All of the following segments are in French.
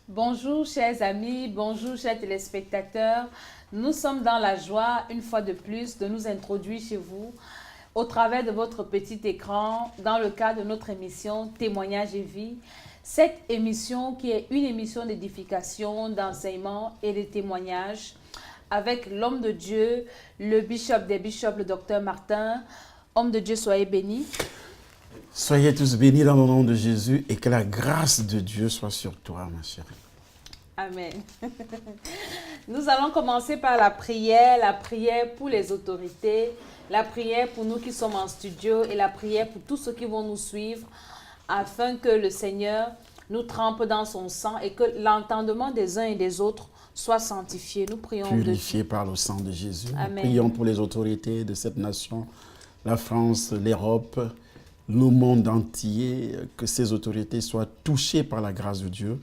Bonjour chers amis, bonjour chers téléspectateurs. Nous sommes dans la joie, une fois de plus, de nous introduire chez vous au travers de votre petit écran dans le cadre de notre émission Témoignages et vie. Cette émission qui est une émission d'édification, d'enseignement et de témoignages avec l'homme de Dieu, le bishop des bishops, le docteur Martin. Homme de Dieu, soyez bénis. Soyez tous bénis dans le nom de Jésus et que la grâce de Dieu soit sur toi, ma chérie. Amen. Nous allons commencer par la prière pour les autorités, la prière pour nous qui sommes en studio et la prière pour tous ceux qui vont nous suivre afin que le Seigneur nous trempe dans son sang et que l'entendement des uns et des autres soit sanctifié. Nous prions. Purifié par le sang de Jésus. Amen. Nous prions pour les autorités de cette nation, la France, l'Europe, le monde entier, que ces autorités soient touchées par la grâce de Dieu,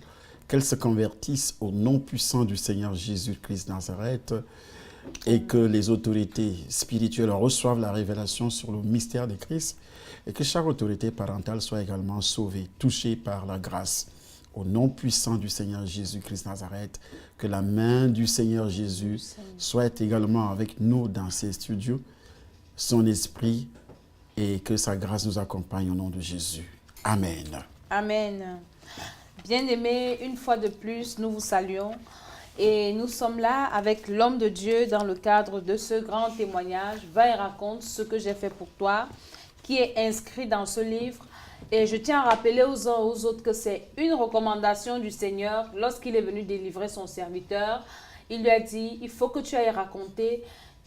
qu'elles se convertissent au nom puissant du Seigneur Jésus-Christ Nazareth et que les autorités spirituelles reçoivent la révélation sur le mystère de Christ et que chaque autorité parentale soit également sauvée, touchée par la grâce. Au nom puissant du Seigneur Jésus-Christ Nazareth, que la main du Seigneur Jésus soit également avec nous dans ces studios, son esprit, et que sa grâce nous accompagne au nom de Jésus. Amen. Amen. Bien-aimés, une fois de plus, nous vous saluons et nous sommes là avec l'homme de Dieu dans le cadre de ce grand témoignage. Va et raconte ce que j'ai fait pour toi, qui est inscrit dans ce livre. Et je tiens à rappeler aux uns et aux autres que c'est une recommandation du Seigneur lorsqu'il est venu délivrer son serviteur. Il lui a dit, il faut que tu ailles raconter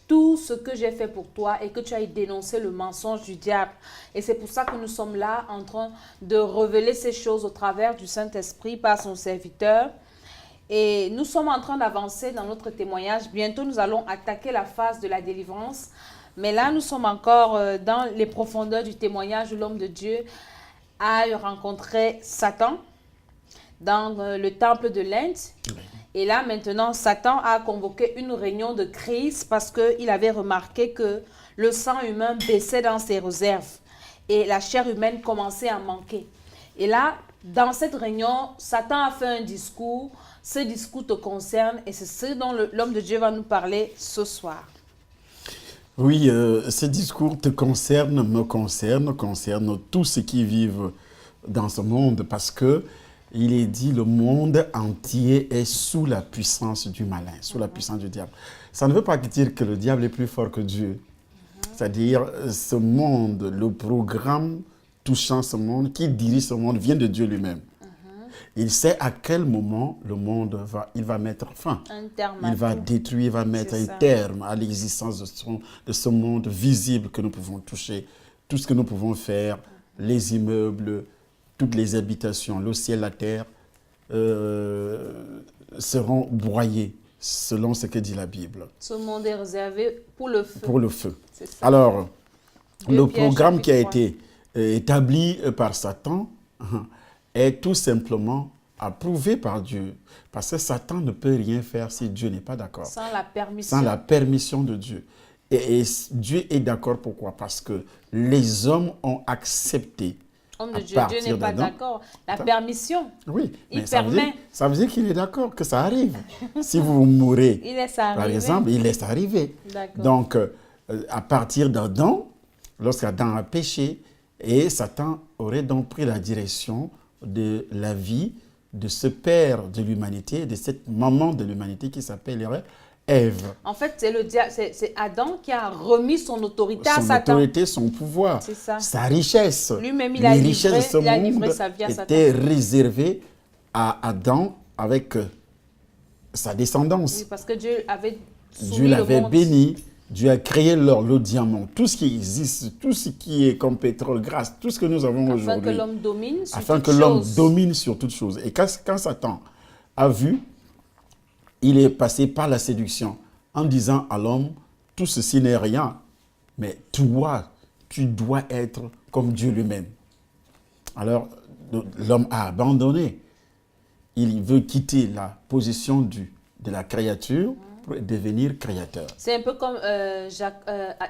tout ce que j'ai fait pour toi et que tu ailles dénoncer le mensonge du diable. Et c'est pour ça que nous sommes là en train de révéler ces choses au travers du Saint-Esprit par son serviteur. Et nous sommes en train d'avancer dans notre témoignage. Bientôt, nous allons attaquer la phase de la délivrance. Mais là, nous sommes encore dans les profondeurs du témoignage où l'homme de Dieu a rencontré Satan dans le temple de l'Inde. Et là, maintenant, Satan a convoqué une réunion de crise parce qu'il avait remarqué que le sang humain baissait dans ses réserves et la chair humaine commençait à manquer. Et là, dans cette réunion, Satan a fait un discours. Ce discours te concerne et c'est ce dont l'homme de Dieu va nous parler ce soir. Oui, ce discours te concerne, me concerne, concerne tous ceux qui vivent dans ce monde parce que il est dit le monde entier est sous la puissance du malin, sous la puissance du diable. Ça ne veut pas dire que le diable est plus fort que Dieu. C'est-à-dire, ce monde, le programme touchant ce monde, qui dirige ce monde, vient de Dieu lui-même. Il sait à quel moment le monde va mettre fin. Il va détruire, il va mettre un terme à l'existence de ce monde visible que nous pouvons toucher. Tout ce que nous pouvons faire, les immeubles, toutes les habitations, le ciel, la terre, seront broyés, selon ce que dit la Bible. Ce monde est réservé pour le feu. Pour le feu. Alors, le programme qui a été établi par Satan est tout simplement approuvé par Dieu. Parce que Satan ne peut rien faire si Dieu n'est pas d'accord. Sans la permission. Sans la permission de Dieu. Et Dieu est d'accord, pourquoi? Parce que les hommes ont accepté. Homme de Dieu, Dieu n'est pas d'accord. La permission. Oui, il mais permet. Ça veut dire qu'il est d'accord, que ça arrive. Si vous mourrez, il laisse arriver. Par exemple, il laisse arriver. Donc, à partir d'Adam, lorsqu'Adam a péché, et Satan aurait donc pris la direction de la vie de ce père de l'humanité, de cette maman de l'humanité qui s'appellerait Ève. En fait, c'est Adam qui a remis son autorité à Satan. Son autorité, son pouvoir, sa richesse. Lui-même, il a livré sa vie à Satan. Était réservée à Adam avec sa descendance. Oui, parce que Dieu avait soumis Dieu l'avait le monde. béni. Dieu a créé l'or, le diamant, tout ce qui existe, tout ce qui est comme pétrole, grâce, tout ce que nous avons aujourd'hui. Afin que l'homme domine sur Afin que l'homme domine sur toutes choses. Et quand Satan a vu, il est passé par la séduction en disant à l'homme, tout ceci n'est rien, mais toi, tu dois être comme Dieu lui-même. Alors, l'homme a abandonné. Il veut quitter la position de la créature pour devenir créateur. C'est un peu comme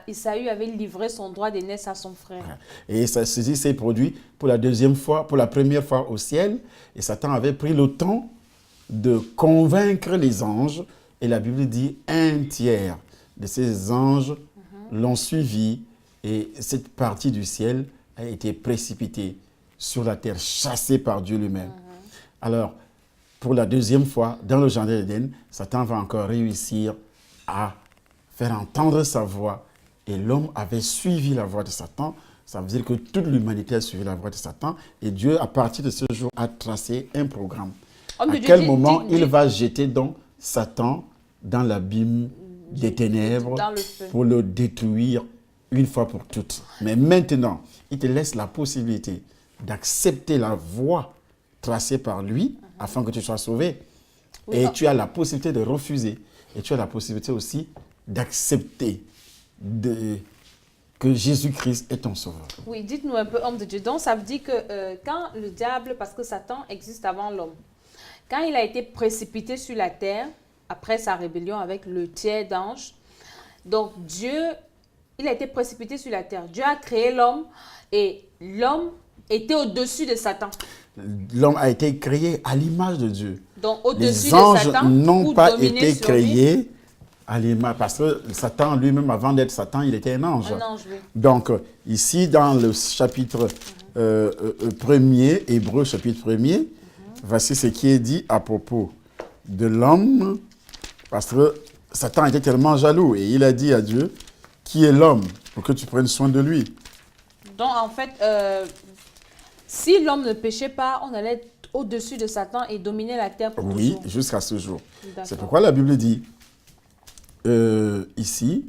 Isaïe avait livré son droit d'aînesse à son frère. Et ceci s'est produit pour la première fois au ciel. Et Satan avait pris le temps de convaincre les anges. Et la Bible dit un tiers de ces anges l'ont suivi et cette partie du ciel a été précipitée sur la terre, chassée par Dieu lui-même. Alors, pour la deuxième fois, dans le jardin d'Éden, Satan va encore réussir à faire entendre sa voix. Et l'homme avait suivi la voix de Satan. Ça veut dire que toute l'humanité a suivi la voie de Satan. Et Dieu, à partir de ce jour, a tracé un programme. À quel moment il va jeter donc Satan dans l'abîme des ténèbres pour le détruire une fois pour toutes. Mais maintenant, il te laisse la possibilité d'accepter la voie tracée par lui afin que tu sois sauvé. Oui, et tu as la possibilité de refuser. Et tu as la possibilité aussi d'accepter que Jésus-Christ est ton sauveur. Oui, dites-nous un peu, homme de Dieu. Donc, ça veut dire que quand le diable, parce que Satan existe avant l'homme, quand il a été précipité sur la terre, après sa rébellion avec le tiers d'ange, donc Dieu, il a été précipité sur la terre. Dieu a créé l'homme et l'homme était au-dessus de Satan. L'homme a été créé à l'image de Dieu. Donc, au-dessus de Satan, les anges n'ont pas été créés à l'image, parce que Satan lui-même, avant d'être Satan, il était un ange. Un ange, oui. Donc, ici, dans le chapitre 1er, Hébreu chapitre 1er, voici ce qui est dit à propos de l'homme, parce que Satan était tellement jaloux, et il a dit à Dieu, qui est l'homme, pour que tu prennes soin de lui. Donc, en fait, si l'homme ne péchait pas, on allait être au-dessus de Satan et dominer la terre pour oui, toujours. Jusqu'à ce jour. C'est pourquoi la Bible dit, ici,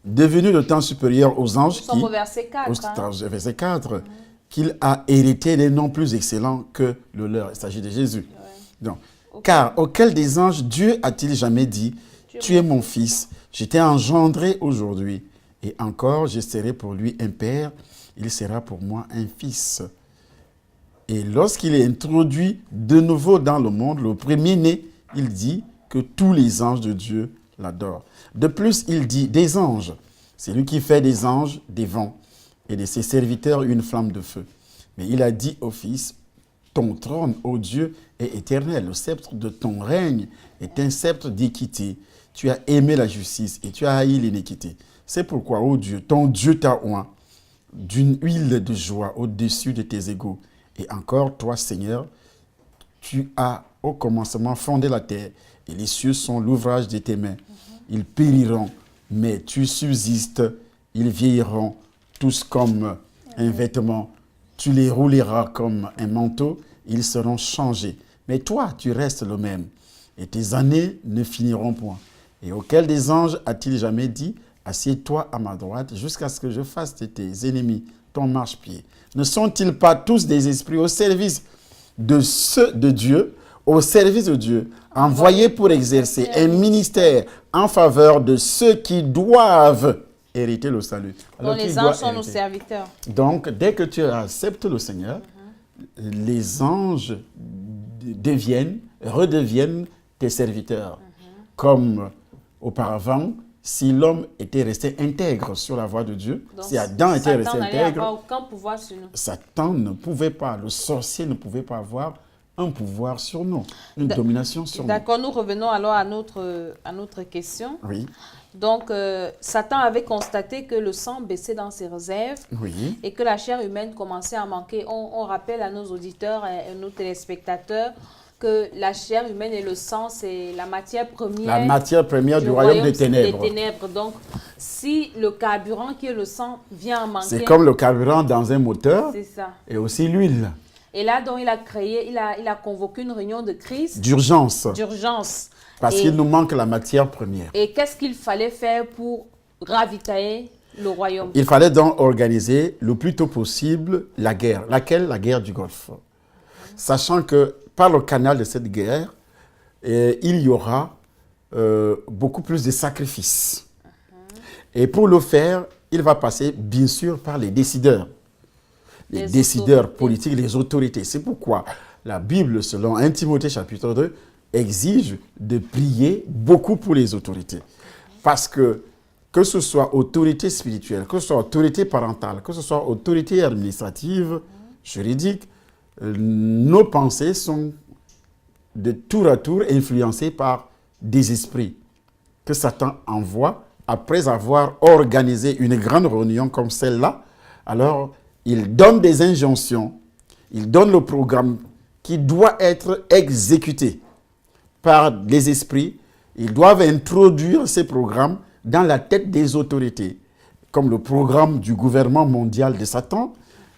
devenu de temps supérieur aux anges, qui, au verset 4, verset 4 qu'il a hérité des noms plus excellents que le leur. Il s'agit de Jésus. Ouais. Donc, car auquel des anges Dieu a-t-il jamais dit, tu es mon fils, je t'ai engendré aujourd'hui, et encore je serai pour lui un père, il sera pour moi un fils. Et lorsqu'il est introduit de nouveau dans le monde, le premier-né, il dit que tous les anges de Dieu l'adorent. De plus, il dit des anges. C'est lui qui fait des anges des vents et de ses serviteurs une flamme de feu. Mais il a dit au Fils, ton trône, ô Dieu, est éternel. Le sceptre de ton règne est un sceptre d'équité. Tu as aimé la justice et tu as haï l'iniquité. C'est pourquoi, ô Dieu, ton Dieu t'a oint d'une huile de joie au-dessus de tes égaux. Et encore, toi, Seigneur, tu as au commencement fondé la terre, et les cieux sont l'ouvrage de tes mains. Ils périront, mais tu subsistes. Ils vieilliront tous comme un vêtement. Tu les rouleras comme un manteau. Ils seront changés. Mais toi, tu restes le même. Et tes années ne finiront point. Et auquel des anges a-t-il jamais dit, assieds-toi à ma droite jusqu'à ce que je fasse de tes ennemis ton marchepied. Ne sont-ils pas tous des esprits au service de ceux de Dieu, au service de Dieu, envoyés pour exercer un ministère en faveur de ceux qui doivent hériter le salut? Alors, les anges sont nos serviteurs. Donc, dès que tu acceptes le Seigneur, les anges redeviennent tes serviteurs. Comme auparavant, si l'homme était resté intègre sur la voie de Dieu, donc, si Adam était resté intègre, aucun pouvoir sur nous. Satan ne pouvait pas, le sorcier ne pouvait pas avoir un pouvoir sur nous, une domination sur nous. D'accord, nous revenons alors à notre question. Oui. Donc, Satan avait constaté que le sang baissait dans ses réserves et que la chair humaine commençait à manquer. On rappelle à nos auditeurs et à nos téléspectateurs que la chair humaine et le sang, c'est la matière première. La matière première du royaume des ténèbres. Donc, si le carburant qui est le sang vient à manquer... C'est comme le carburant dans un moteur. C'est ça. Et aussi l'huile. Et là, donc, il a convoqué une réunion de crise. D'urgence. Parce qu'il nous manque la matière première. Et qu'est-ce qu'il fallait faire pour ravitailler le royaume? Il fallait donc organiser le plus tôt possible la guerre. Laquelle? La guerre du Golfe. Sachant que par le canal de cette guerre, il y aura beaucoup plus de sacrifices. Et pour le faire, il va passer bien sûr par les décideurs. Les décideurs politiques, les autorités. C'est pourquoi la Bible, selon 1 Timothée chapitre 2, exige de prier beaucoup pour les autorités. Parce que ce soit autorité spirituelle, que ce soit autorité parentale, que ce soit autorité administrative, juridique, nos pensées sont de tour à tour influencés par des esprits que Satan envoie après avoir organisé une grande réunion comme celle-là. Alors, il donne des injonctions, il donne le programme qui doit être exécuté par les esprits. Ils doivent introduire ces programmes dans la tête des autorités, comme le programme du gouvernement mondial de Satan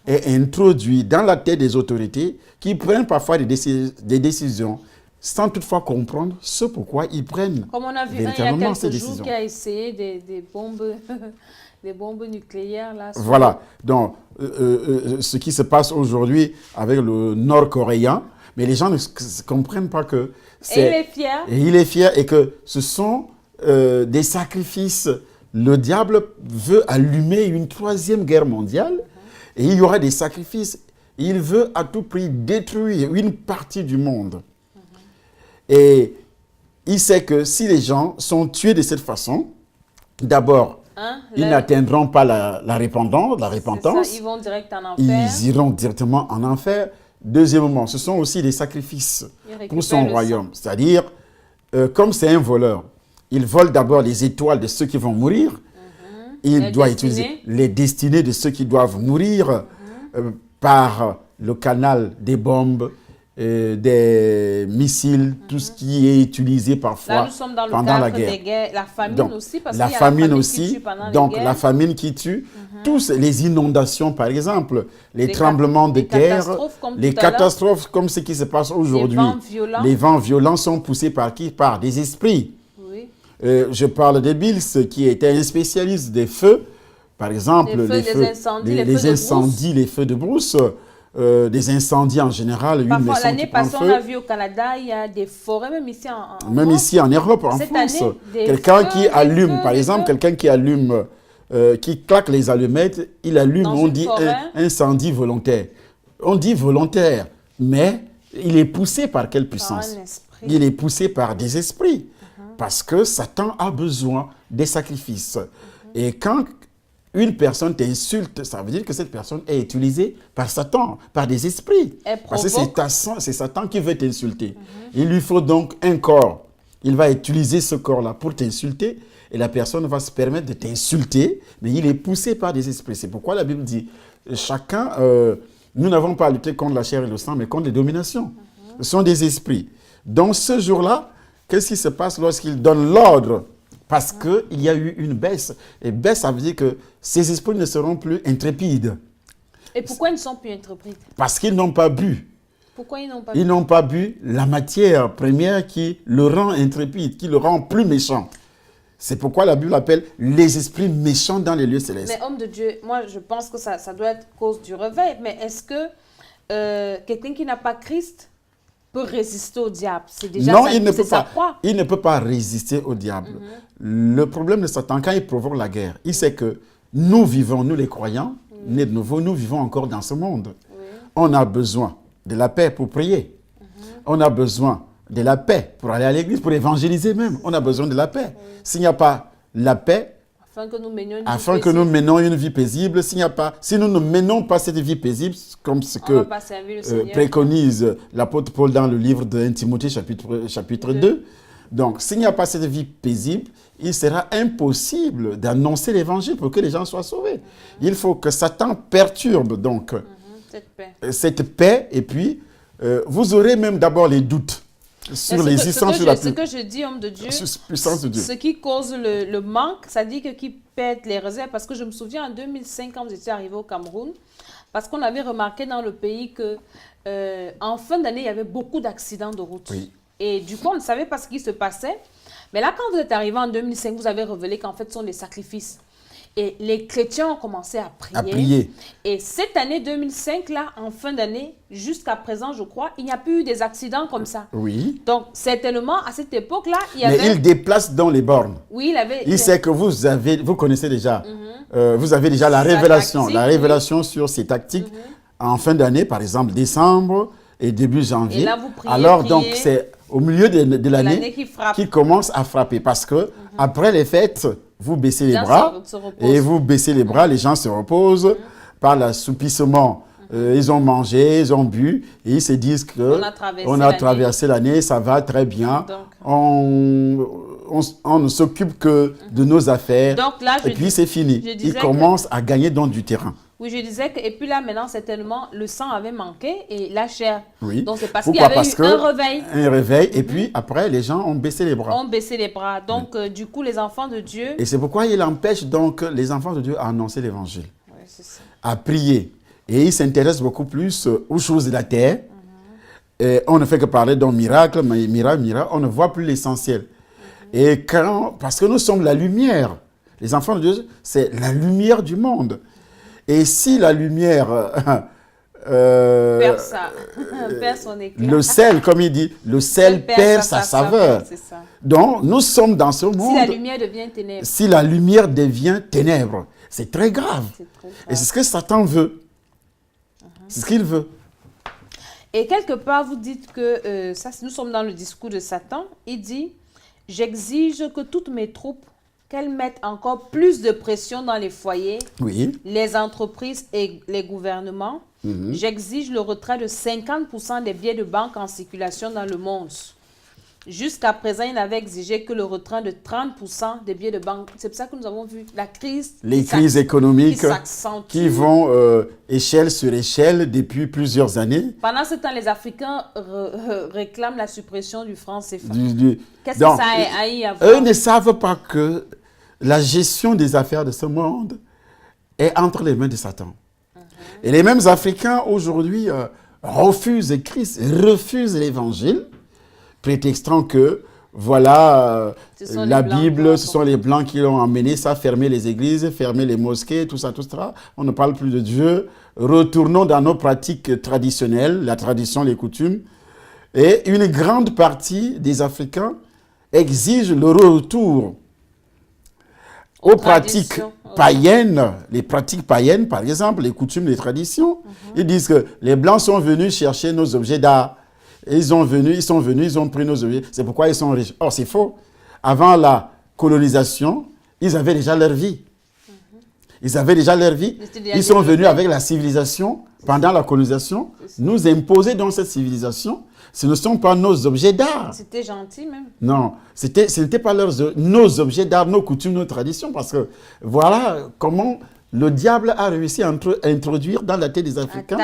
est introduit dans la tête des autorités qui prennent parfois des décisions sans toutefois comprendre ce pourquoi ils prennent comme on a vu véritablement ces il y a quelques jours décisions. qui a essayé des bombes, des bombes nucléaires. Là, Voilà, donc ce qui se passe aujourd'hui avec le Nord-Coréen, mais les gens ne comprennent pas que et il est fier. Et il est fier et que ce sont des sacrifices. Le diable veut allumer une 3e guerre mondiale et il y aura des sacrifices. Il veut à tout prix détruire une partie du monde. Et il sait que si les gens sont tués de cette façon, d'abord, ils n'atteindront pas la repentance. Ça, ils vont direct en enfer. Ils iront directement en enfer. Deuxièmement, ce sont aussi des sacrifices pour son royaume. C'est-à-dire, comme c'est un voleur, il vole d'abord les étoiles de ceux qui vont mourir. Il doit utiliser les destinées de ceux qui doivent mourir par le canal des bombes, des missiles, tout ce qui est utilisé parfois là, nous sommes dans le pendant cadre la guerre. Des guerres. La famine Donc, aussi, parce la qu'il y a famine la aussi, qui tue pendant donc les la guerres. famine qui tue, tous les inondations par exemple, les tremblements de les terre, catastrophes comme les tout à l'heure. catastrophes comme ce qui se passe aujourd'hui. Les vents violents sont poussés par qui? Par des esprits. Oui. Je parle de Bills qui était un spécialiste des feux, par exemple les incendies, les feux de brousse, des incendies en général. Parfois, l'année passée, on a vu au Canada, il y a des forêts, même ici en Europe, en France. Quelqu'un qui allume, par exemple, quelqu'un qui allume, qui claque les allumettes, il allume, on dit incendie volontaire. On dit volontaire, mais il est poussé par quelle puissance? Il est poussé par des esprits. Parce que Satan a besoin des sacrifices. Et quand une personne t'insulte, ça veut dire que cette personne est utilisée par Satan, par des esprits. Parce que c'est Satan qui veut t'insulter. Il lui faut donc un corps. Il va utiliser ce corps-là pour t'insulter et la personne va se permettre de t'insulter, mais il est poussé par des esprits. C'est pourquoi la Bible dit, chacun, nous n'avons pas à lutter contre la chair et le sang, mais contre les dominations. Ce sont des esprits. Donc ce jour-là, qu'est-ce qui se passe lorsqu'il donne l'ordre? Parce qu'il y a eu une baisse. Et baisse, ça veut dire que ces esprits ne seront plus intrépides. Et pourquoi ils ne sont plus intrépides? Parce qu'ils n'ont pas bu. Pourquoi ils n'ont pas bu? Ils n'ont pas bu la matière première qui le rend intrépide, qui le rend plus méchant. C'est pourquoi la Bible appelle les esprits méchants dans les lieux célestes. Mais homme de Dieu, moi je pense que ça doit être cause du réveil. Mais est-ce que quelqu'un qui n'a pas Christ peut résister au diable? C'est déjà non, ça, il ne peut sa pas. croix. Il ne peut pas résister au diable. Le problème de Satan, quand il provoque la guerre, il sait que nous vivons, nous les croyants, nés de nouveau, nous vivons encore dans ce monde. On a besoin de la paix pour prier. On a besoin de la paix pour aller à l'église, pour évangéliser même. On a besoin de la paix. S'il n'y a pas la paix, afin que nous menions une vie paisible, si nous ne menons pas cette vie paisible, comme ce que préconise l'apôtre Paul dans le livre de 1 Timothée chapitre 2, donc s'il n'y a pas cette vie paisible, il sera impossible d'annoncer l'évangile pour que les gens soient sauvés. Il faut que Satan perturbe donc cette paix, et puis vous aurez même d'abord les doutes sur l'existence de la puissance. Ce que je dis, homme de Dieu, puissance de Dieu. Ce qui cause le manque, ça dit que qui pète les réserves. Parce que je me souviens en 2005, quand j'étais arrivé au Cameroun, parce qu'on avait remarqué dans le pays que en fin d'année, il y avait beaucoup d'accidents de route. Oui. Et du coup, on ne savait pas ce qui se passait. Mais là, quand vous êtes arrivé en 2005, vous avez révélé qu'en fait, ce sont des sacrifices. Et les chrétiens ont commencé à prier. Et cette année 2005, là, en fin d'année, jusqu'à présent, je crois, il n'y a plus eu des accidents comme ça. Oui. Donc, certainement, à cette époque-là, il y avait... Mais il déplace dans les bornes. Oui, il sait que vous connaissez déjà, vous avez déjà la révélation sur ces tactiques en fin d'année, par exemple, décembre et début janvier. Et là, vous priez, alors, donc, c'est au milieu de l'année qui commence à frapper. Parce que après les fêtes, vous baissez les bras et vous baissez les bras, les gens se reposent par l'assoupissement ils ont mangé, ils ont bu, et ils se disent On a traversé l'année, ça va très bien. Donc, on ne s'occupe que de nos affaires, donc là, et puis c'est fini. Ils commencent à gagner donc du terrain. Oui, je disais que, et puis là, maintenant, c'est tellement, le sang avait manqué et la chair. Oui. Donc, c'est parce qu'il y Pourquoi? avait eu un réveil. Un réveil, et puis après, les gens ont baissé les bras. On baissait les bras. Donc, du coup, les enfants de Dieu... Et c'est pourquoi il empêche donc les enfants de Dieu à annoncer l'évangile, à prier. Et ils s'intéressent beaucoup plus aux choses de la terre. Et on ne fait que parler d'un miracle, mais miracle, on ne voit plus l'essentiel. Et parce que nous sommes la lumière. Les enfants de Dieu, c'est la lumière du monde. Et si la lumière perd son éclat. le sel, comme il dit, le sel perd sa saveur. Ça. Donc, nous sommes dans ce monde. Si la lumière devient ténèbres. Si la lumière devient ténèbres, c'est très grave. Et c'est ce que Satan veut. C'est ce qu'il veut. Et quelque part, vous dites que, nous sommes dans le discours de Satan, il dit, j'exige que toutes mes troupes, qu'elles mettent encore plus de pression dans les foyers, les entreprises et les gouvernements. J'exige le retrait de 50% des billets de banque en circulation dans le monde. Jusqu'à présent, il n'avait exigé que le retrait de 30% des billets de banque. C'est pour ça que nous avons vu la crise. Les crises économiques qui vont échelle sur échelle depuis plusieurs années. Pendant ce temps, les Africains réclament la suppression du franc CFA. Qu'est-ce que ça a à y avoir? Eux ne savent pas que la gestion des affaires de ce monde est entre les mains de Satan. Et les mêmes Africains aujourd'hui refusent Christ, refusent l'évangile, prétextant que, voilà, la Bible, ce sont les Blancs qui l'ont emmené, ça, fermer les églises, fermer les mosquées, tout ça, tout ça. On ne parle plus de Dieu. Retournons dans nos pratiques traditionnelles, la tradition, les coutumes. Et une grande partie des Africains exigent le retour aux pratiques païennes, les pratiques païennes, par exemple, les coutumes, les traditions. Ils disent que les Blancs sont venus chercher nos objets d'art. Ils sont venus, ils ont pris nos objets. C'est pourquoi ils sont riches. Or, c'est faux. Avant la colonisation, ils avaient déjà leur vie. Ils avaient déjà leur vie. Ils sont venus avec la civilisation. Pendant la colonisation, nous imposer dans cette civilisation. Ce ne sont pas nos objets d'art. C'était gentil même. Non, ce n'était pas nos objets d'art, nos coutumes, nos traditions. Parce que voilà comment le diable a réussi à introduire dans la tête des Africains,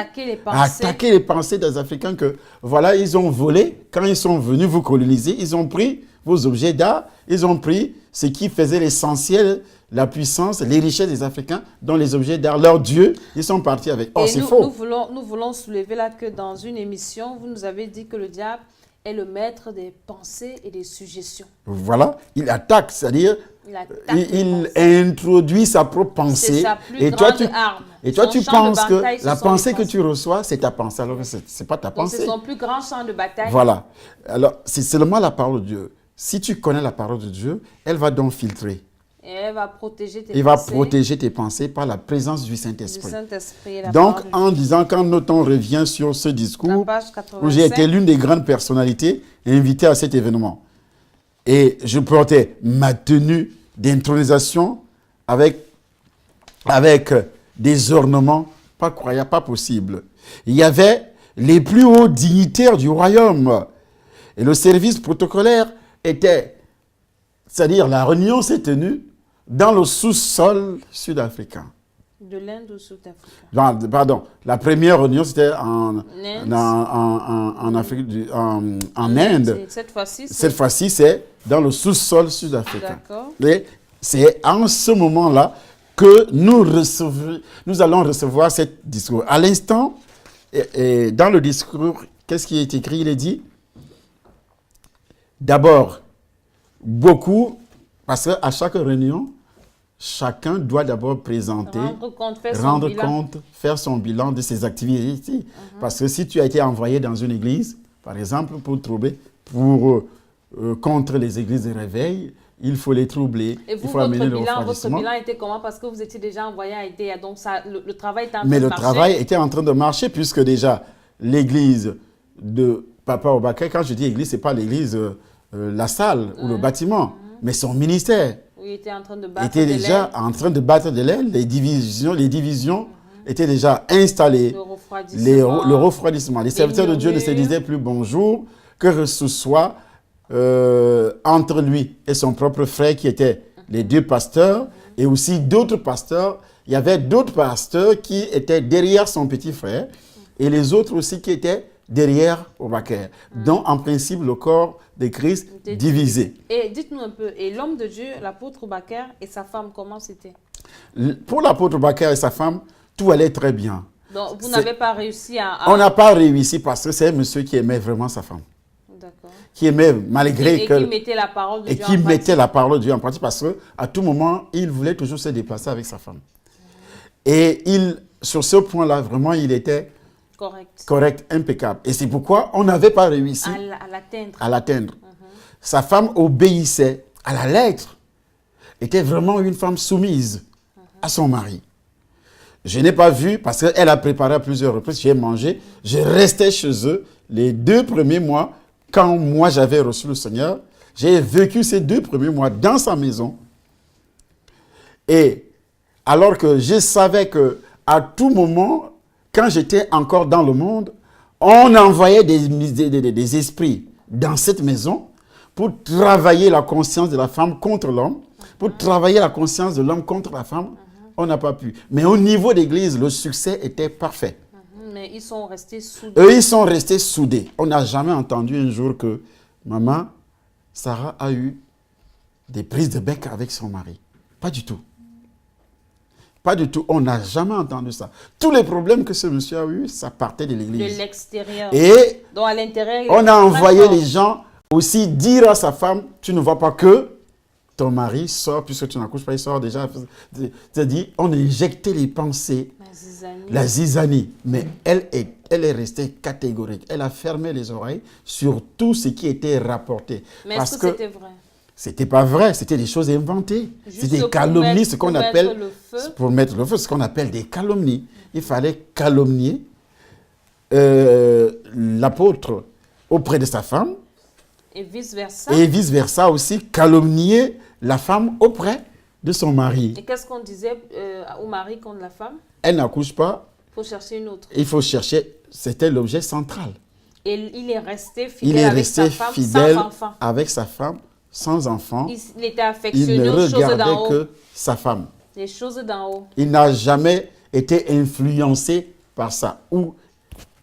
attaquer les pensées des Africains que voilà, ils ont volé. Quand ils sont venus vous coloniser, ils ont pris vos objets d'art, ils ont pris ce qui faisait l'essentiel, la puissance, les richesses des Africains, dont les objets d'art, leur Dieu, ils sont partis avec. Oh, c'est faux. Nous voulons soulever là que dans une émission, vous nous avez dit que le diable est le maître des pensées et des suggestions. Voilà, il attaque, c'est-à-dire il introduit sa propre pensée. C'est sa plus grande arme. Et toi, tu penses que la pensée que tu reçois, c'est ta pensée, alors que ce n'est pas ta pensée. C'est son plus grand champ de bataille. Voilà. Alors, c'est seulement la parole de Dieu. Si tu connais la parole de Dieu, elle va donc filtrer. Et elle va protéger tes pensées. Il va protéger tes pensées par la présence du Saint-Esprit. Donc, en disant, quand notre temps revient sur ce discours, où j'ai été l'une des grandes personnalités invitées à cet événement, et je portais ma tenue d'intronisation avec des ornements pas croyables, pas possibles. Il y avait les plus hauts dignitaires du royaume. Et le service protocolaire était, c'est-à-dire la réunion s'est tenue dans le sous-sol sud-africain. De l'Inde ou sud-africain? Pardon, la première réunion c'était en Afrique, en Inde. Cette fois-ci, c'est dans le sous-sol sud-africain. Et c'est en ce moment-là que nous allons recevoir ce discours. À l'instant, dans le discours, qu'est-ce qui est écrit? Il est dit, d'abord, beaucoup, parce qu'à chaque réunion, chacun doit d'abord présenter, rendre compte, faire son bilan de ses activités. Parce que si tu as été envoyé dans une église, par exemple, pour troubler, contre les églises de réveil, il faut les troubler. Et vous, il faut amener le votre bilan était comment? Parce que vous étiez déjà envoyé à Edea, donc le travail était en train de marcher. Mais le travail était en train de marcher, puisque déjà, l'église de Papa Obaka, quand je dis église, ce n'est pas l'église, la salle ou le bâtiment, mais son ministère. Oui, il était en train de battre était déjà en train de battre de l'aile, les divisions était déjà installé. Le refroidissement. Le refroidissement. Les serviteurs de Dieu ne se disaient plus bonjour, que ce soit entre lui et son propre frère qui étaient les deux pasteurs et aussi d'autres pasteurs. Il y avait d'autres pasteurs qui étaient derrière son petit frère et les autres aussi qui étaient derrière Obakar. Donc, en principe, le corps de Christ divisé. Et dites-nous un peu, et l'homme de Dieu, l'apôtre Obakar et sa femme, comment c'était? Pour l'apôtre Obakar et sa femme, tout allait très bien. Donc, vous n'avez pas réussi à... On n'a pas réussi parce que c'est un monsieur qui aimait vraiment sa femme. D'accord. Qui aimait malgré que... Et qui mettait la parole de Dieu en pratique. Et qui mettait la parole de Dieu en pratique parce qu'à tout moment, il voulait toujours se déplacer avec sa femme. Et sur ce point-là, vraiment, il était correct, impeccable. Et c'est pourquoi on n'avait pas réussi à l'atteindre. Sa femme obéissait à la lettre. Était vraiment une femme soumise à son mari. Je n'ai pas vu, parce qu'elle a préparé à plusieurs reprises, j'ai mangé, je restais chez eux les 2 premiers mois, quand moi j'avais reçu le Seigneur. J'ai vécu ces 2 premiers mois dans sa maison. Et alors que je savais qu'à tout moment, quand j'étais encore dans le monde, on envoyait des esprits dans cette maison pour travailler la conscience de la femme contre l'homme, pour travailler la conscience de l'homme contre la femme. On n'a pas pu. Mais au niveau d'église, le succès était parfait. Mais ils sont restés soudés. Eux, ils sont restés soudés. On n'a jamais entendu un jour que maman, Sarah a eu des prises de bec avec son mari. Pas du tout. Pas du tout. On n'a jamais entendu ça. Tous les problèmes que ce monsieur a eu, ça partait de l'église. De l'extérieur. Et donc à l'intérieur, on a envoyé les gens aussi dire à sa femme, tu ne vois pas que ton mari sort, puisque tu n'accouches pas, il sort déjà. C'est-à-dire, on a injecté les pensées, la zizanie. Mais elle est restée catégorique. Elle a fermé les oreilles sur tout ce qui était rapporté. Mais est-ce que c'était vrai? C'était pas vrai, c'était des choses inventées. C'était des calomnies, ce qu'on appelle, pour mettre le feu, ce qu'on appelle des calomnies. Il fallait calomnier l'apôtre auprès de sa femme. Et vice-versa. Et vice-versa aussi, calomnier la femme auprès de son mari. Et qu'est-ce qu'on disait au mari contre la femme? Elle n'accouche pas. Il faut chercher une autre. Il faut chercher, c'était l'objet central. Et il est resté fidèle avec sa femme sans enfant. Avec sa femme, sans enfant. Il était affectionné aux choses d'en haut. Il ne regardait que sa femme. Les choses d'en haut. Il n'a jamais été influencé par ça. Ou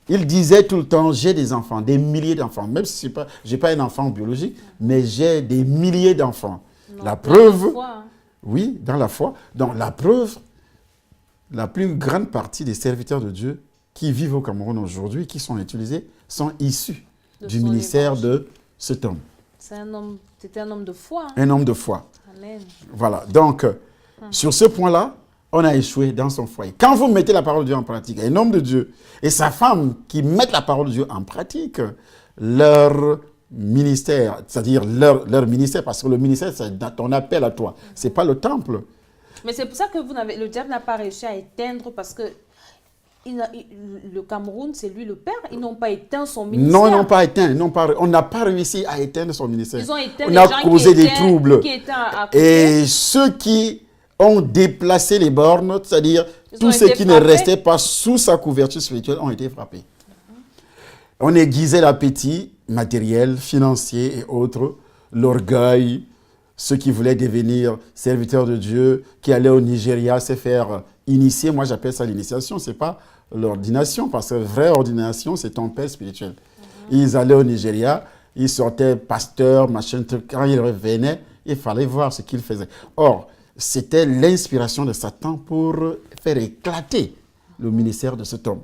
il disait tout le temps, j'ai des enfants, des milliers d'enfants. Même si je n'ai pas un enfant biologique, mais j'ai des milliers d'enfants. La preuve, dans la foi, hein. Oui, dans la foi. Donc la preuve, la plus grande partie des serviteurs de Dieu qui vivent au Cameroun aujourd'hui, qui sont utilisés, sont issus du ministère de cet homme. C'était un homme de foi. Hein. Un homme de foi. Amen. Voilà. Donc, sur ce point-là, on a échoué dans son foyer. Quand vous mettez la parole de Dieu en pratique, un homme de Dieu et sa femme qui mettent la parole de Dieu en pratique, leur ministère, c'est-à-dire leur ministère, parce que le ministère, c'est ton appel à toi. Ce n'est pas le temple. Mais c'est pour ça que le diable n'a pas réussi à éteindre, parce que le Cameroun, c'est lui le père. Ils n'ont pas éteint son ministère. Non, ils n'ont pas éteint. On n'a pas réussi à éteindre son ministère. Ils ont éteint on a causé des troubles. Et ceux qui ont déplacé les bornes, c'est-à-dire tous ceux qui ne restaient pas sous sa couverture spirituelle, ont été frappés. On aiguisait l'appétit matériel, financier et autres, l'orgueil, ceux qui voulaient devenir serviteurs de Dieu, qui allaient au Nigeria se faire initier. Moi, j'appelle ça l'initiation, ce n'est pas l'ordination, parce que vraie ordination, c'est ton père spirituel. Ils allaient au Nigeria, ils sortaient pasteurs, machin, truc. Quand ils revenaient, il fallait voir ce qu'ils faisaient. Or, c'était l'inspiration de Satan pour faire éclater le ministère de cet homme.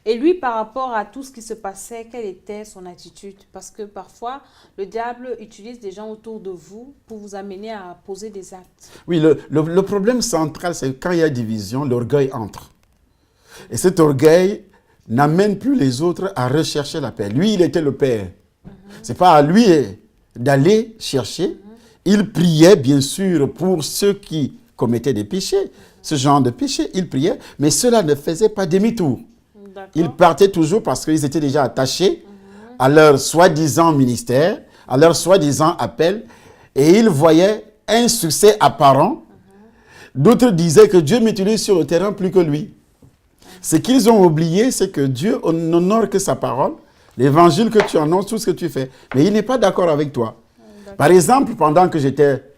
Et lui, par rapport à tout ce qui se passait, quelle était son attitude? Parce que parfois, le diable utilise des gens autour de vous pour vous amener à poser des actes. Oui, le problème central, c'est que quand il y a division, l'orgueil entre. Et cet orgueil n'amène plus les autres à rechercher la paix. Lui, il était le père. Ce n'est pas à lui d'aller chercher. Il priait, bien sûr, pour ceux qui commettaient des péchés. Ce genre de péché, il priait, mais cela ne faisait pas demi-tour. Ils partaient toujours parce qu'ils étaient déjà attachés à leur soi-disant ministère, à leur soi-disant appel, et ils voyaient un succès apparent. D'autres disaient que Dieu m'utilise sur le terrain plus que lui. Ce qu'ils ont oublié, c'est que Dieu n'honore que sa parole, l'évangile que tu annonces, tout ce que tu fais. Mais il n'est pas d'accord avec toi. Par exemple, pendant que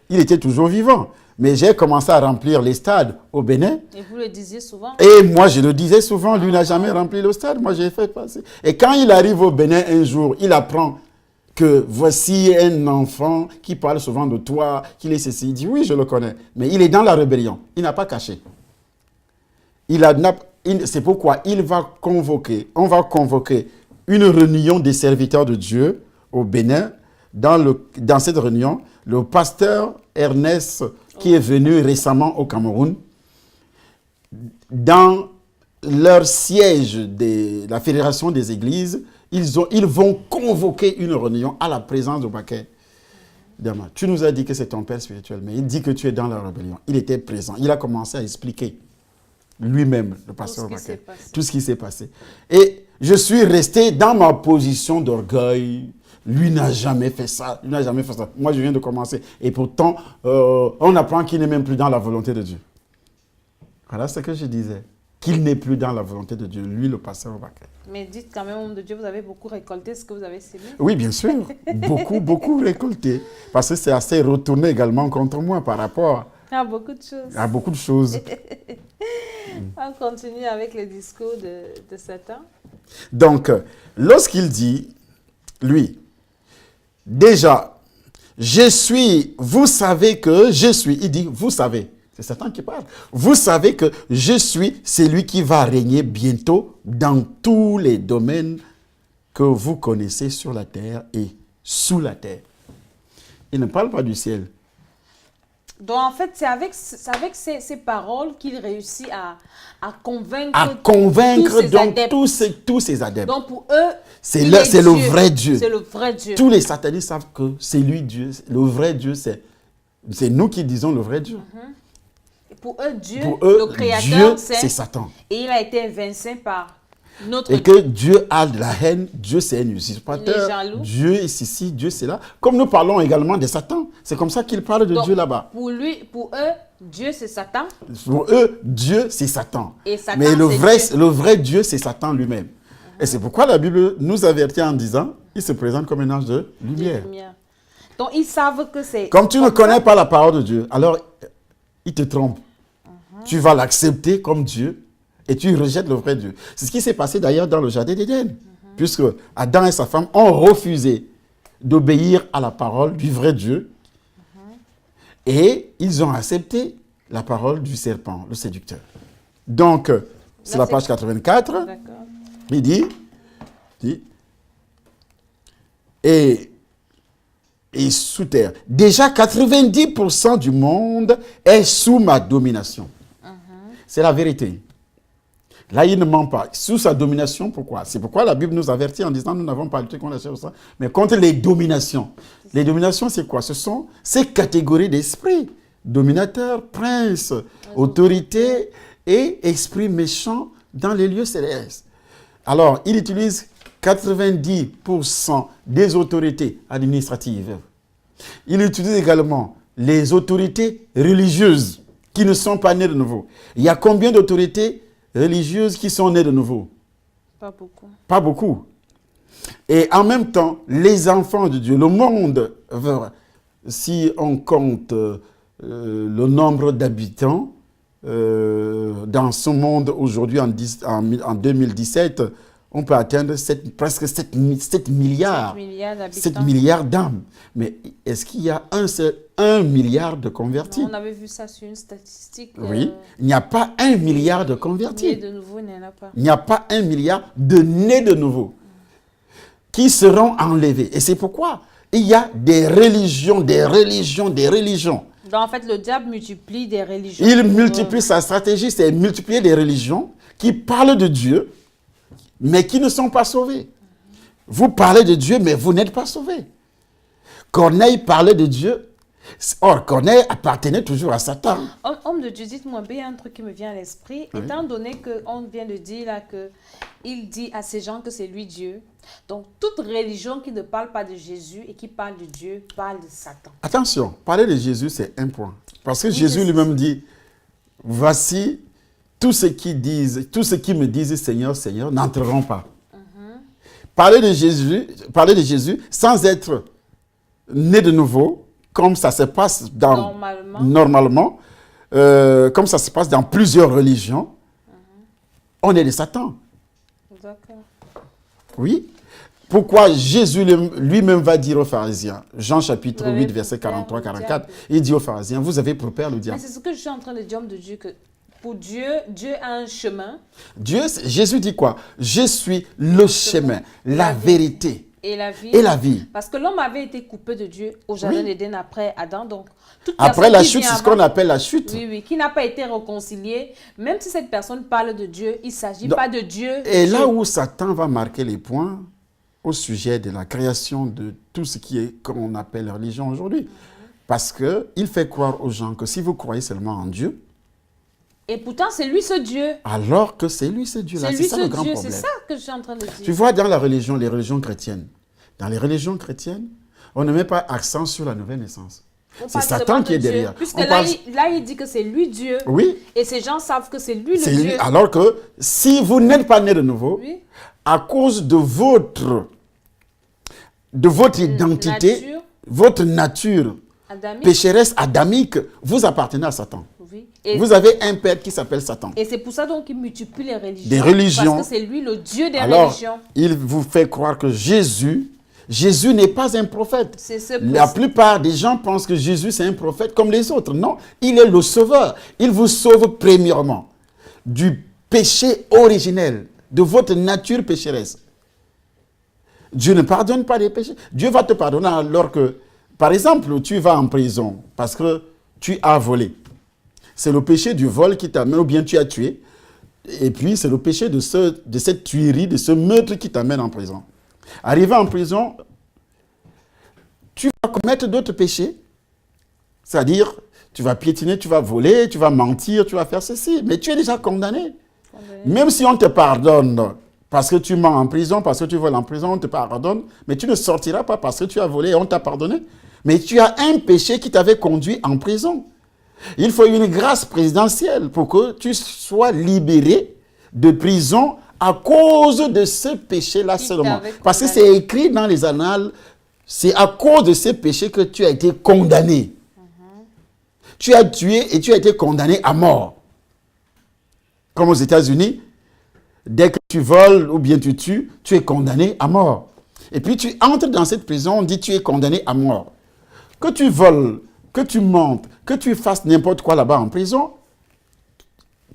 il était toujours vivant. Mais j'ai commencé à remplir les stades au Bénin. Et vous le disiez souvent. Et moi, je le disais souvent, lui n'a jamais rempli le stade. Moi, j'ai fait passer. Et quand il arrive au Bénin un jour, il apprend que voici un enfant qui parle souvent de toi, qu'il est ceci. Il dit, oui, je le connais. Mais il est dans la rébellion. Il n'a pas caché. C'est pourquoi on va convoquer une réunion des serviteurs de Dieu au Bénin. Dans cette réunion, le pasteur Ernest, qui est venu récemment au Cameroun, dans leur siège de la Fédération des Églises, ils vont convoquer une réunion à la présence de Baquet. Tu nous as dit que c'est ton père spirituel, mais il dit que tu es dans la rébellion. Il était présent. Il a commencé à expliquer lui-même, le pasteur Baquet, tout ce qui s'est passé. Et je suis resté dans ma position d'orgueil. Lui n'a jamais fait ça. Lui n'a jamais fait ça. Moi, je viens de commencer. Et pourtant, on apprend qu'il n'est même plus dans la volonté de Dieu. Voilà ce que je disais. Qu'il n'est plus dans la volonté de Dieu. Lui, le pasteur Baquet. Mais dites quand même, homme de Dieu, vous avez beaucoup récolté ce que vous avez sémé. Oui, bien sûr. Beaucoup récolté. Parce que c'est assez retourné également contre moi par rapport à beaucoup de choses. À beaucoup de choses. On continue avec le discours de Satan. Donc, lorsqu'il dit, lui, déjà, vous savez que je suis, il dit, vous savez, c'est Satan qui parle, vous savez que je suis celui qui va régner bientôt dans tous les domaines que vous connaissez sur la terre et sous la terre. Il ne parle pas du ciel. Donc, en fait, c'est avec ces paroles qu'il réussit à convaincre, tous ces adeptes. Donc, pour eux, c'est le vrai Dieu. C'est le vrai Dieu. Tous les satanistes savent que c'est lui Dieu. Le vrai Dieu, c'est nous qui disons le vrai Dieu. Et pour eux, le Créateur, c'est Satan. Et il a été invincé par notre Dieu. Et que Dieu a de la haine, Dieu c'est un usurpateur, Dieu est ici, Dieu c'est là. Comme nous parlons également de Satan. C'est comme ça qu'il parle de Dieu là-bas. Pour eux, Dieu c'est Satan. Pour eux, Dieu c'est Satan. Et Satan, mais le vrai Dieu c'est Satan lui-même. Et c'est pourquoi la Bible nous avertit en disant, il se présente comme un ange de lumière. Donc ils savent que c'est... Comme tu ne connais pas la parole de Dieu, alors il te trompe. Tu vas l'accepter comme Dieu. Et tu rejettes le vrai Dieu. C'est ce qui s'est passé d'ailleurs dans le jardin d'Éden. Puisque Adam et sa femme ont refusé d'obéir à la parole du vrai Dieu. Et ils ont accepté la parole du serpent, le séducteur. Donc, c'est la page 84. Il dit, et sous terre. Déjà, 90% du monde est sous ma domination. C'est la vérité. Là, il ne ment pas. Sous sa domination, pourquoi? C'est pourquoi la Bible nous avertit en disant, nous n'avons pas lutté contre la chair, mais contre les dominations. Les dominations, c'est quoi? Ce sont ces catégories d'esprits. Dominateur, prince, autorité et esprit méchant dans les lieux célestes. Alors, il utilise 90% des autorités administratives. Il utilise également les autorités religieuses qui ne sont pas nées de nouveau. Il y a combien d'autorités religieuses qui sont nées de nouveau? Pas beaucoup. Pas beaucoup. Et en même temps, les enfants de Dieu, le monde, si on compte le nombre d'habitants dans ce monde aujourd'hui en 2017, on peut atteindre presque 7 milliards. 7 milliards d'âmes. Mais est-ce qu'il y a un milliard de convertis? Non, on avait vu ça sur une statistique. Oui, il n'y a pas 1 milliard de convertis. Nés de nouveau, il n'y en a pas. Il n'y a pas 1 milliard de nés de nouveau qui seront enlevés. Et c'est pourquoi il y a des religions. Donc en fait, le diable multiplie des religions. Il multiplie sa stratégie, c'est multiplier des religions qui parlent de Dieu, mais qui ne sont pas sauvés. Vous parlez de Dieu, mais vous n'êtes pas sauvés. Corneille parlait de Dieu. Or, Corneille appartenait toujours à Satan. Homme de Dieu, dites-moi, il y a un truc qui me vient à l'esprit. Oui. Étant donné qu'on vient de dire là qu'il dit à ces gens que c'est lui Dieu. Donc, toute religion qui ne parle pas de Jésus et qui parle de Dieu parle de Satan. Attention, parler de Jésus, c'est un point. Parce que Jésus lui-même dit, voici tous ceux qui me disent Seigneur, Seigneur, n'entreront pas. Parler de Jésus sans être né de nouveau, comme ça se passe normalement, comme ça se passe dans plusieurs religions, on est de Satan. D'accord. Oui. Pourquoi Jésus lui-même va dire aux pharisiens, Jean chapitre 8, verset 43-44, il dit aux pharisiens, vous avez pour père le diable. Mais c'est ce que je suis en train de dire, homme de Dieu, que pour Dieu, Dieu a un chemin. Jésus dit quoi? Je suis le chemin, la vérité et la vie. Et la vie. Parce que l'homme avait été coupé de Dieu au jardin d'Éden après Adam. Donc, après la chute, c'est ce qu'on appelle la chute. Oui, oui, qui n'a pas été réconcilié. Même si cette personne parle de Dieu, il ne s'agit pas de Dieu. Et là où Satan va marquer les points au sujet de la création de tout ce qui est, comme on appelle la religion aujourd'hui. Parce qu'il fait croire aux gens que si vous croyez seulement en Dieu, et pourtant, c'est lui ce Dieu. Alors que c'est lui ce Dieu-là. C'est ça le grand problème. C'est ça que je suis en train de dire. Tu vois, dans la religion, les religions chrétiennes, dans les religions chrétiennes, on ne met pas accent sur la nouvelle naissance. C'est Satan qui est derrière. Puisque là, il dit que c'est lui Dieu. Oui. Et ces gens savent que c'est lui le Dieu. Lui. Alors que si vous n'êtes pas né de nouveau, à cause de votre identité, votre nature pécheresse adamique, vous appartenez à Satan. Oui. Vous avez un père qui s'appelle Satan. Et c'est pour ça donc qu'il multiplie les religions. Des religions. Parce que c'est lui le Dieu des religions. Alors, il vous fait croire que Jésus n'est pas un prophète. La plupart des gens pensent que Jésus c'est un prophète comme les autres. Non, il est le sauveur. Il vous sauve premièrement du péché originel, de votre nature pécheresse. Dieu ne pardonne pas les péchés. Dieu va te pardonner alors que, par exemple, tu vas en prison parce que tu as volé. C'est le péché du vol qui t'amène, ou bien tu as tué. Et puis, c'est le péché de cette tuerie, de ce meurtre qui t'amène en prison. Arrivé en prison, tu vas commettre d'autres péchés. C'est-à-dire, tu vas piétiner, tu vas voler, tu vas mentir, tu vas faire ceci. Mais tu es déjà condamné. Même si on te pardonne parce que tu mens en prison, parce que tu voles en prison, on te pardonne. Mais tu ne sortiras pas parce que tu as volé et on t'a pardonné. Mais tu as un péché qui t'avait conduit en prison. Il faut une grâce présidentielle pour que tu sois libéré de prison à cause de ce péché-là seulement. Parce que c'est écrit dans les annales, c'est à cause de ce péché que tu as été condamné. Tu as tué et tu as été condamné à mort. Comme aux États-Unis, dès que tu voles ou bien tu tues, tu es condamné à mort. Et puis tu entres dans cette prison, on dit tu es condamné à mort. Que tu voles, que tu mentes, que tu fasses n'importe quoi là-bas en prison,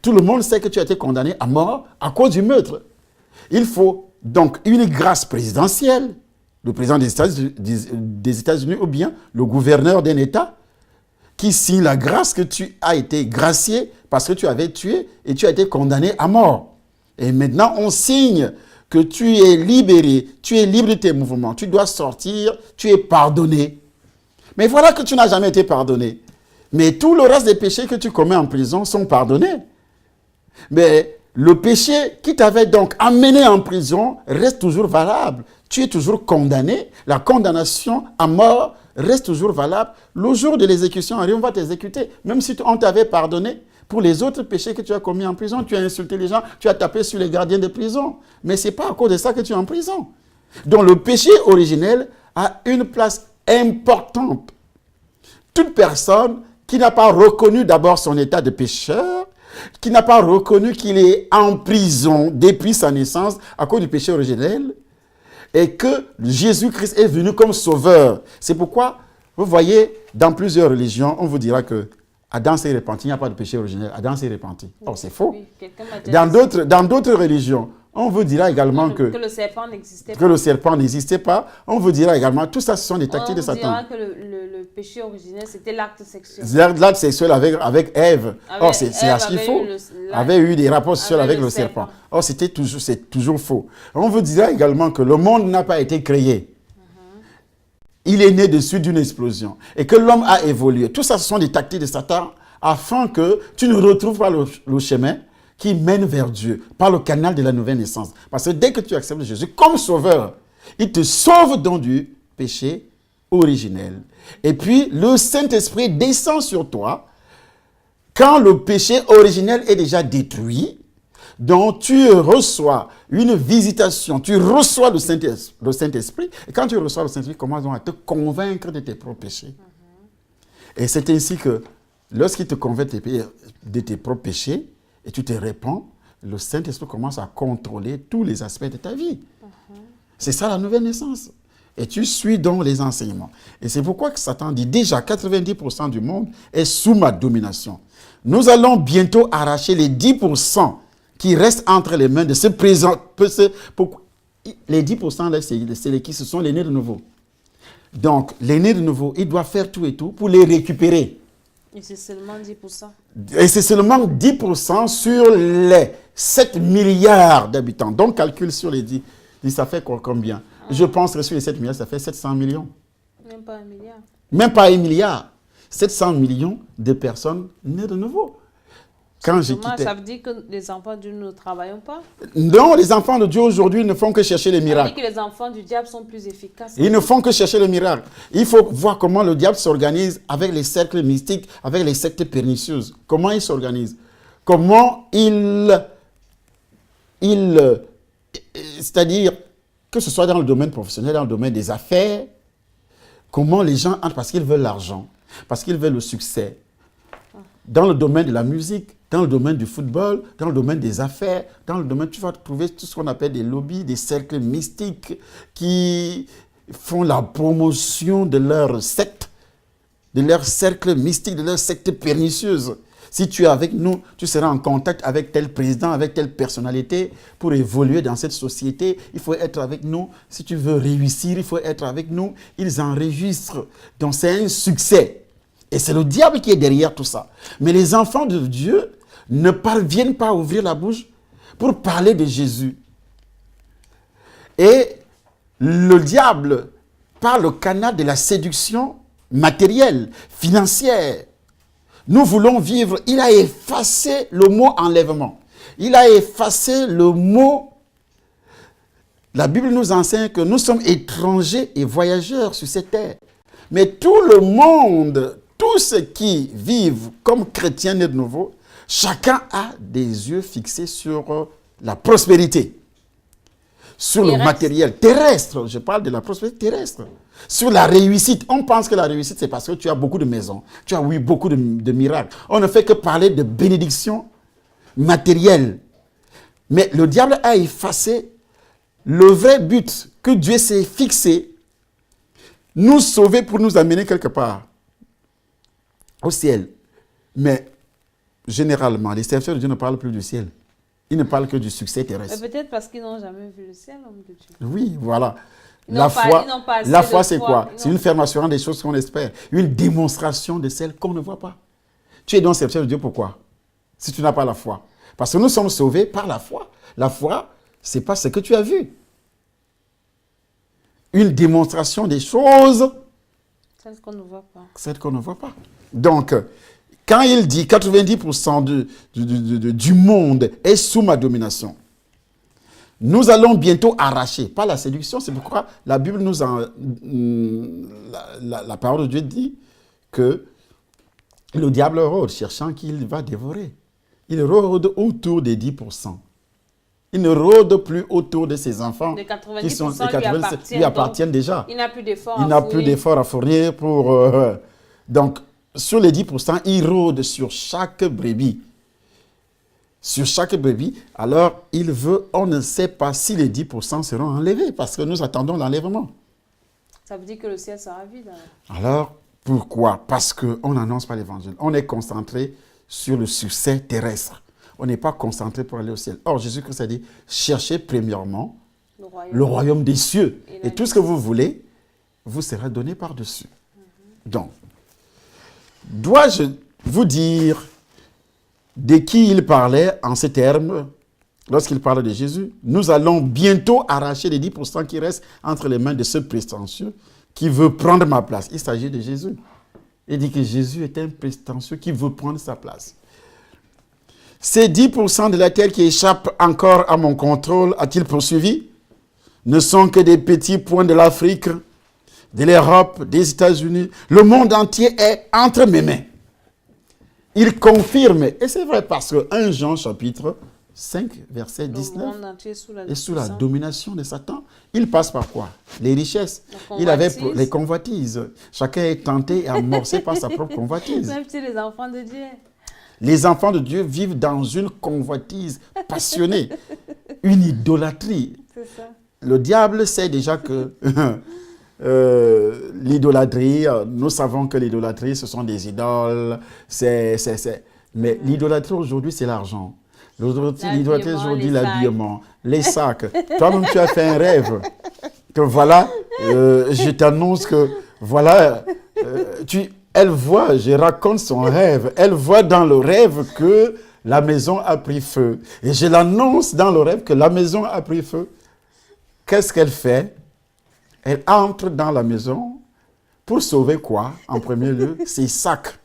tout le monde sait que tu as été condamné à mort à cause du meurtre. Il faut donc une grâce présidentielle, le président des États-Unis ou bien le gouverneur d'un État, qui signe la grâce que tu as été gracié parce que tu avais tué et tu as été condamné à mort. Et maintenant, on signe que tu es libéré, tu es libre de tes mouvements, tu dois sortir, tu es pardonné. Mais voilà que tu n'as jamais été pardonné. Mais tout le reste des péchés que tu commets en prison sont pardonnés. Mais le péché qui t'avait donc amené en prison reste toujours valable. Tu es toujours condamné. La condamnation à mort reste toujours valable. Le jour de l'exécution arrive, on va t'exécuter. Même si on t'avait pardonné pour les autres péchés que tu as commis en prison, tu as insulté les gens, tu as tapé sur les gardiens de prison. Mais ce n'est pas à cause de ça que tu es en prison. Donc le péché originel a une place importante. Toute personne qui n'a pas reconnu d'abord son état de pécheur, qui n'a pas reconnu qu'il est en prison depuis sa naissance à cause du péché originel, et que Jésus-Christ est venu comme sauveur. C'est pourquoi, vous voyez, dans plusieurs religions, on vous dira que Adam s'est repenti, il n'y a pas de péché originel, Adam s'est repenti. Oh, c'est faux. Oui, dans d'autres religions, on vous dira également que le serpent n'existait pas. Que le serpent n'existait pas. On vous dira également, tout ça, ce sont des tactiques de Satan. On vous dira que le péché originel, c'était l'acte sexuel. L'acte sexuel avec Ève. Oh, c'est archi faux. Avait eu des rapports sexuels avec le serpent. Oh, c'est toujours faux. On vous dira également que le monde n'a pas été créé. Il est né dessus d'une explosion. Et que l'homme a évolué. Tout ça, ce sont des tactiques de Satan afin que tu ne retrouves pas le chemin qui mène vers Dieu par le canal de la nouvelle naissance. Parce que dès que tu acceptes Jésus comme sauveur, il te sauve donc du péché originel. Et puis, le Saint-Esprit descend sur toi quand le péché originel est déjà détruit, donc tu reçois une visitation, tu reçois le Saint-Esprit, et quand tu reçois le Saint-Esprit, commence donc à te convaincre de tes propres péchés. Et c'est ainsi que, lorsqu'il te convainc de tes propres péchés, et tu te répands, le Saint-Esprit commence à contrôler tous les aspects de ta vie. C'est ça la nouvelle naissance. Et tu suis donc les enseignements. Et c'est pourquoi que Satan dit déjà 90% du monde est sous ma domination. Nous allons bientôt arracher les 10% qui restent entre les mains de ce présent. Les 10% là, c'est qui? Ce sont les nés de nouveau. Donc, les nés de nouveau, ils doivent faire tout et tout pour les récupérer. Et c'est seulement 10%. Et c'est seulement 10% sur les 7 milliards d'habitants. Donc, calcul sur les 10, ça fait combien? Je pense que sur les 7 milliards, ça fait 700 millions. Même pas 1 milliard. Même pas 1 milliard. 700 millions de personnes nées de nouveau. Quand j'ai quitté... Ça veut dire que les enfants de Dieu ne travaillent pas? Non, les enfants de Dieu aujourd'hui ne font que chercher les miracles. Ça veut dire que les enfants du diable sont plus efficaces. Ils ne font que chercher le miracle. Il faut voir comment le diable s'organise avec les cercles mystiques, avec les sectes pernicieuses. Comment il s'organise? Comment c'est-à-dire, que ce soit dans le domaine professionnel, dans le domaine des affaires, comment les gens entrent parce qu'ils veulent l'argent, parce qu'ils veulent le succès. Dans le domaine de la musique, dans le domaine du football, dans le domaine des affaires, dans le domaine, tu vas trouver tout ce qu'on appelle des lobbies, des cercles mystiques qui font la promotion de leur secte, de leur cercle mystique, de leur secte pernicieuse. Si tu es avec nous, tu seras en contact avec tel président, avec telle personnalité pour évoluer dans cette société. Il faut être avec nous. Si tu veux réussir, il faut être avec nous. Ils enregistrent. Donc c'est un succès. Et c'est le diable qui est derrière tout ça. Mais les enfants de Dieu ne parviennent pas à ouvrir la bouche pour parler de Jésus. Et le diable, par le canal de la séduction matérielle, financière, nous voulons vivre. Il a effacé le mot enlèvement. Il a effacé le mot. La Bible nous enseigne que nous sommes étrangers et voyageurs sur cette terre. Mais tout le monde, tous ceux qui vivent comme chrétiens nés de nouveau, chacun a des yeux fixés sur la prospérité, sur le matériel terrestre. Je parle de la prospérité terrestre. Sur la réussite. On pense que la réussite, c'est parce que tu as beaucoup de maisons. Tu as eu beaucoup de miracles. On ne fait que parler de bénédiction matérielle. Mais le diable a effacé le vrai but que Dieu s'est fixé, nous sauver pour nous amener quelque part au ciel. Mais généralement, les serviteurs de Dieu ne parlent plus du ciel. Ils ne parlent que du succès terrestre. Mais peut-être parce qu'ils n'ont jamais vu le ciel, homme de Dieu. Oui, voilà. La foi, c'est quoi? C'est une fermation des choses qu'on espère. Une démonstration de celles qu'on ne voit pas. Tu es donc serviteur de Dieu, pourquoi? Si tu n'as pas la foi. Parce que nous sommes sauvés par la foi. La foi, c'est pas ce que tu as vu. Une démonstration des choses. Celles qu'on ne voit pas. Celles qu'on ne voit pas. Donc, quand il dit 90% du monde est sous ma domination, nous allons bientôt arracher, pas la séduction, c'est pourquoi la Bible nous la parole de Dieu dit que le diable rôde, cherchant qu'il va dévorer. Il rôde autour des 10%. Il ne rôde plus autour de ses enfants. Les 90% qui sont, lui appartiennent déjà. Il n'a plus d'efforts à fournir pour... donc, sur les 10%, il rôde sur chaque brebis. Sur chaque brebis, alors il veut, on ne sait pas si les 10% seront enlevés, parce que nous attendons l'enlèvement. Ça veut dire que le ciel sera vide. Alors, pourquoi? Parce qu'on n'annonce pas l'évangile. On est concentré sur le succès terrestre. On n'est pas concentré pour aller au ciel. Or, Jésus-Christ a dit, cherchez premièrement le royaume des cieux. Et tout ce que vous voulez, vous sera donné par-dessus. Donc, dois-je vous dire de qui il parlait en ces termes lorsqu'il parlait de Jésus? Nous allons bientôt arracher les 10% qui restent entre les mains de ce prétentieux qui veut prendre ma place. Il s'agit de Jésus. Il dit que Jésus est un prétentieux qui veut prendre sa place. Ces 10% de la terre qui échappent encore à mon contrôle, a-t-il poursuivi, ne sont que des petits points de l'Afrique, de l'Europe, des États-Unis. Le monde entier est entre mes mains. il confirme. Et c'est vrai parce que 1 Jean chapitre 5, verset 19, est sous la domination de Satan. Il passe par quoi? Les richesses. Il avait les convoitises. Chacun est tenté et amorcé par sa propre convoitise. Même si les enfants de Dieu. Les enfants de Dieu vivent dans une convoitise passionnée, une idolâtrie. C'est ça. Le diable sait déjà que l'idolâtrie, nous savons que l'idolâtrie, ce sont des idoles. Mais l'idolâtrie aujourd'hui, c'est l'argent. L'idolâtrie aujourd'hui, l'habillement, les sacs. Toi-même, tu as fait un rêve. Que voilà, je t'annonce que voilà, elle voit, je raconte son rêve. Elle voit dans le rêve que la maison a pris feu. Et je l'annonce dans le rêve que la maison a pris feu. Qu'est-ce qu'elle fait? Elle entre dans la maison pour sauver quoi? En premier lieu, ses sacs.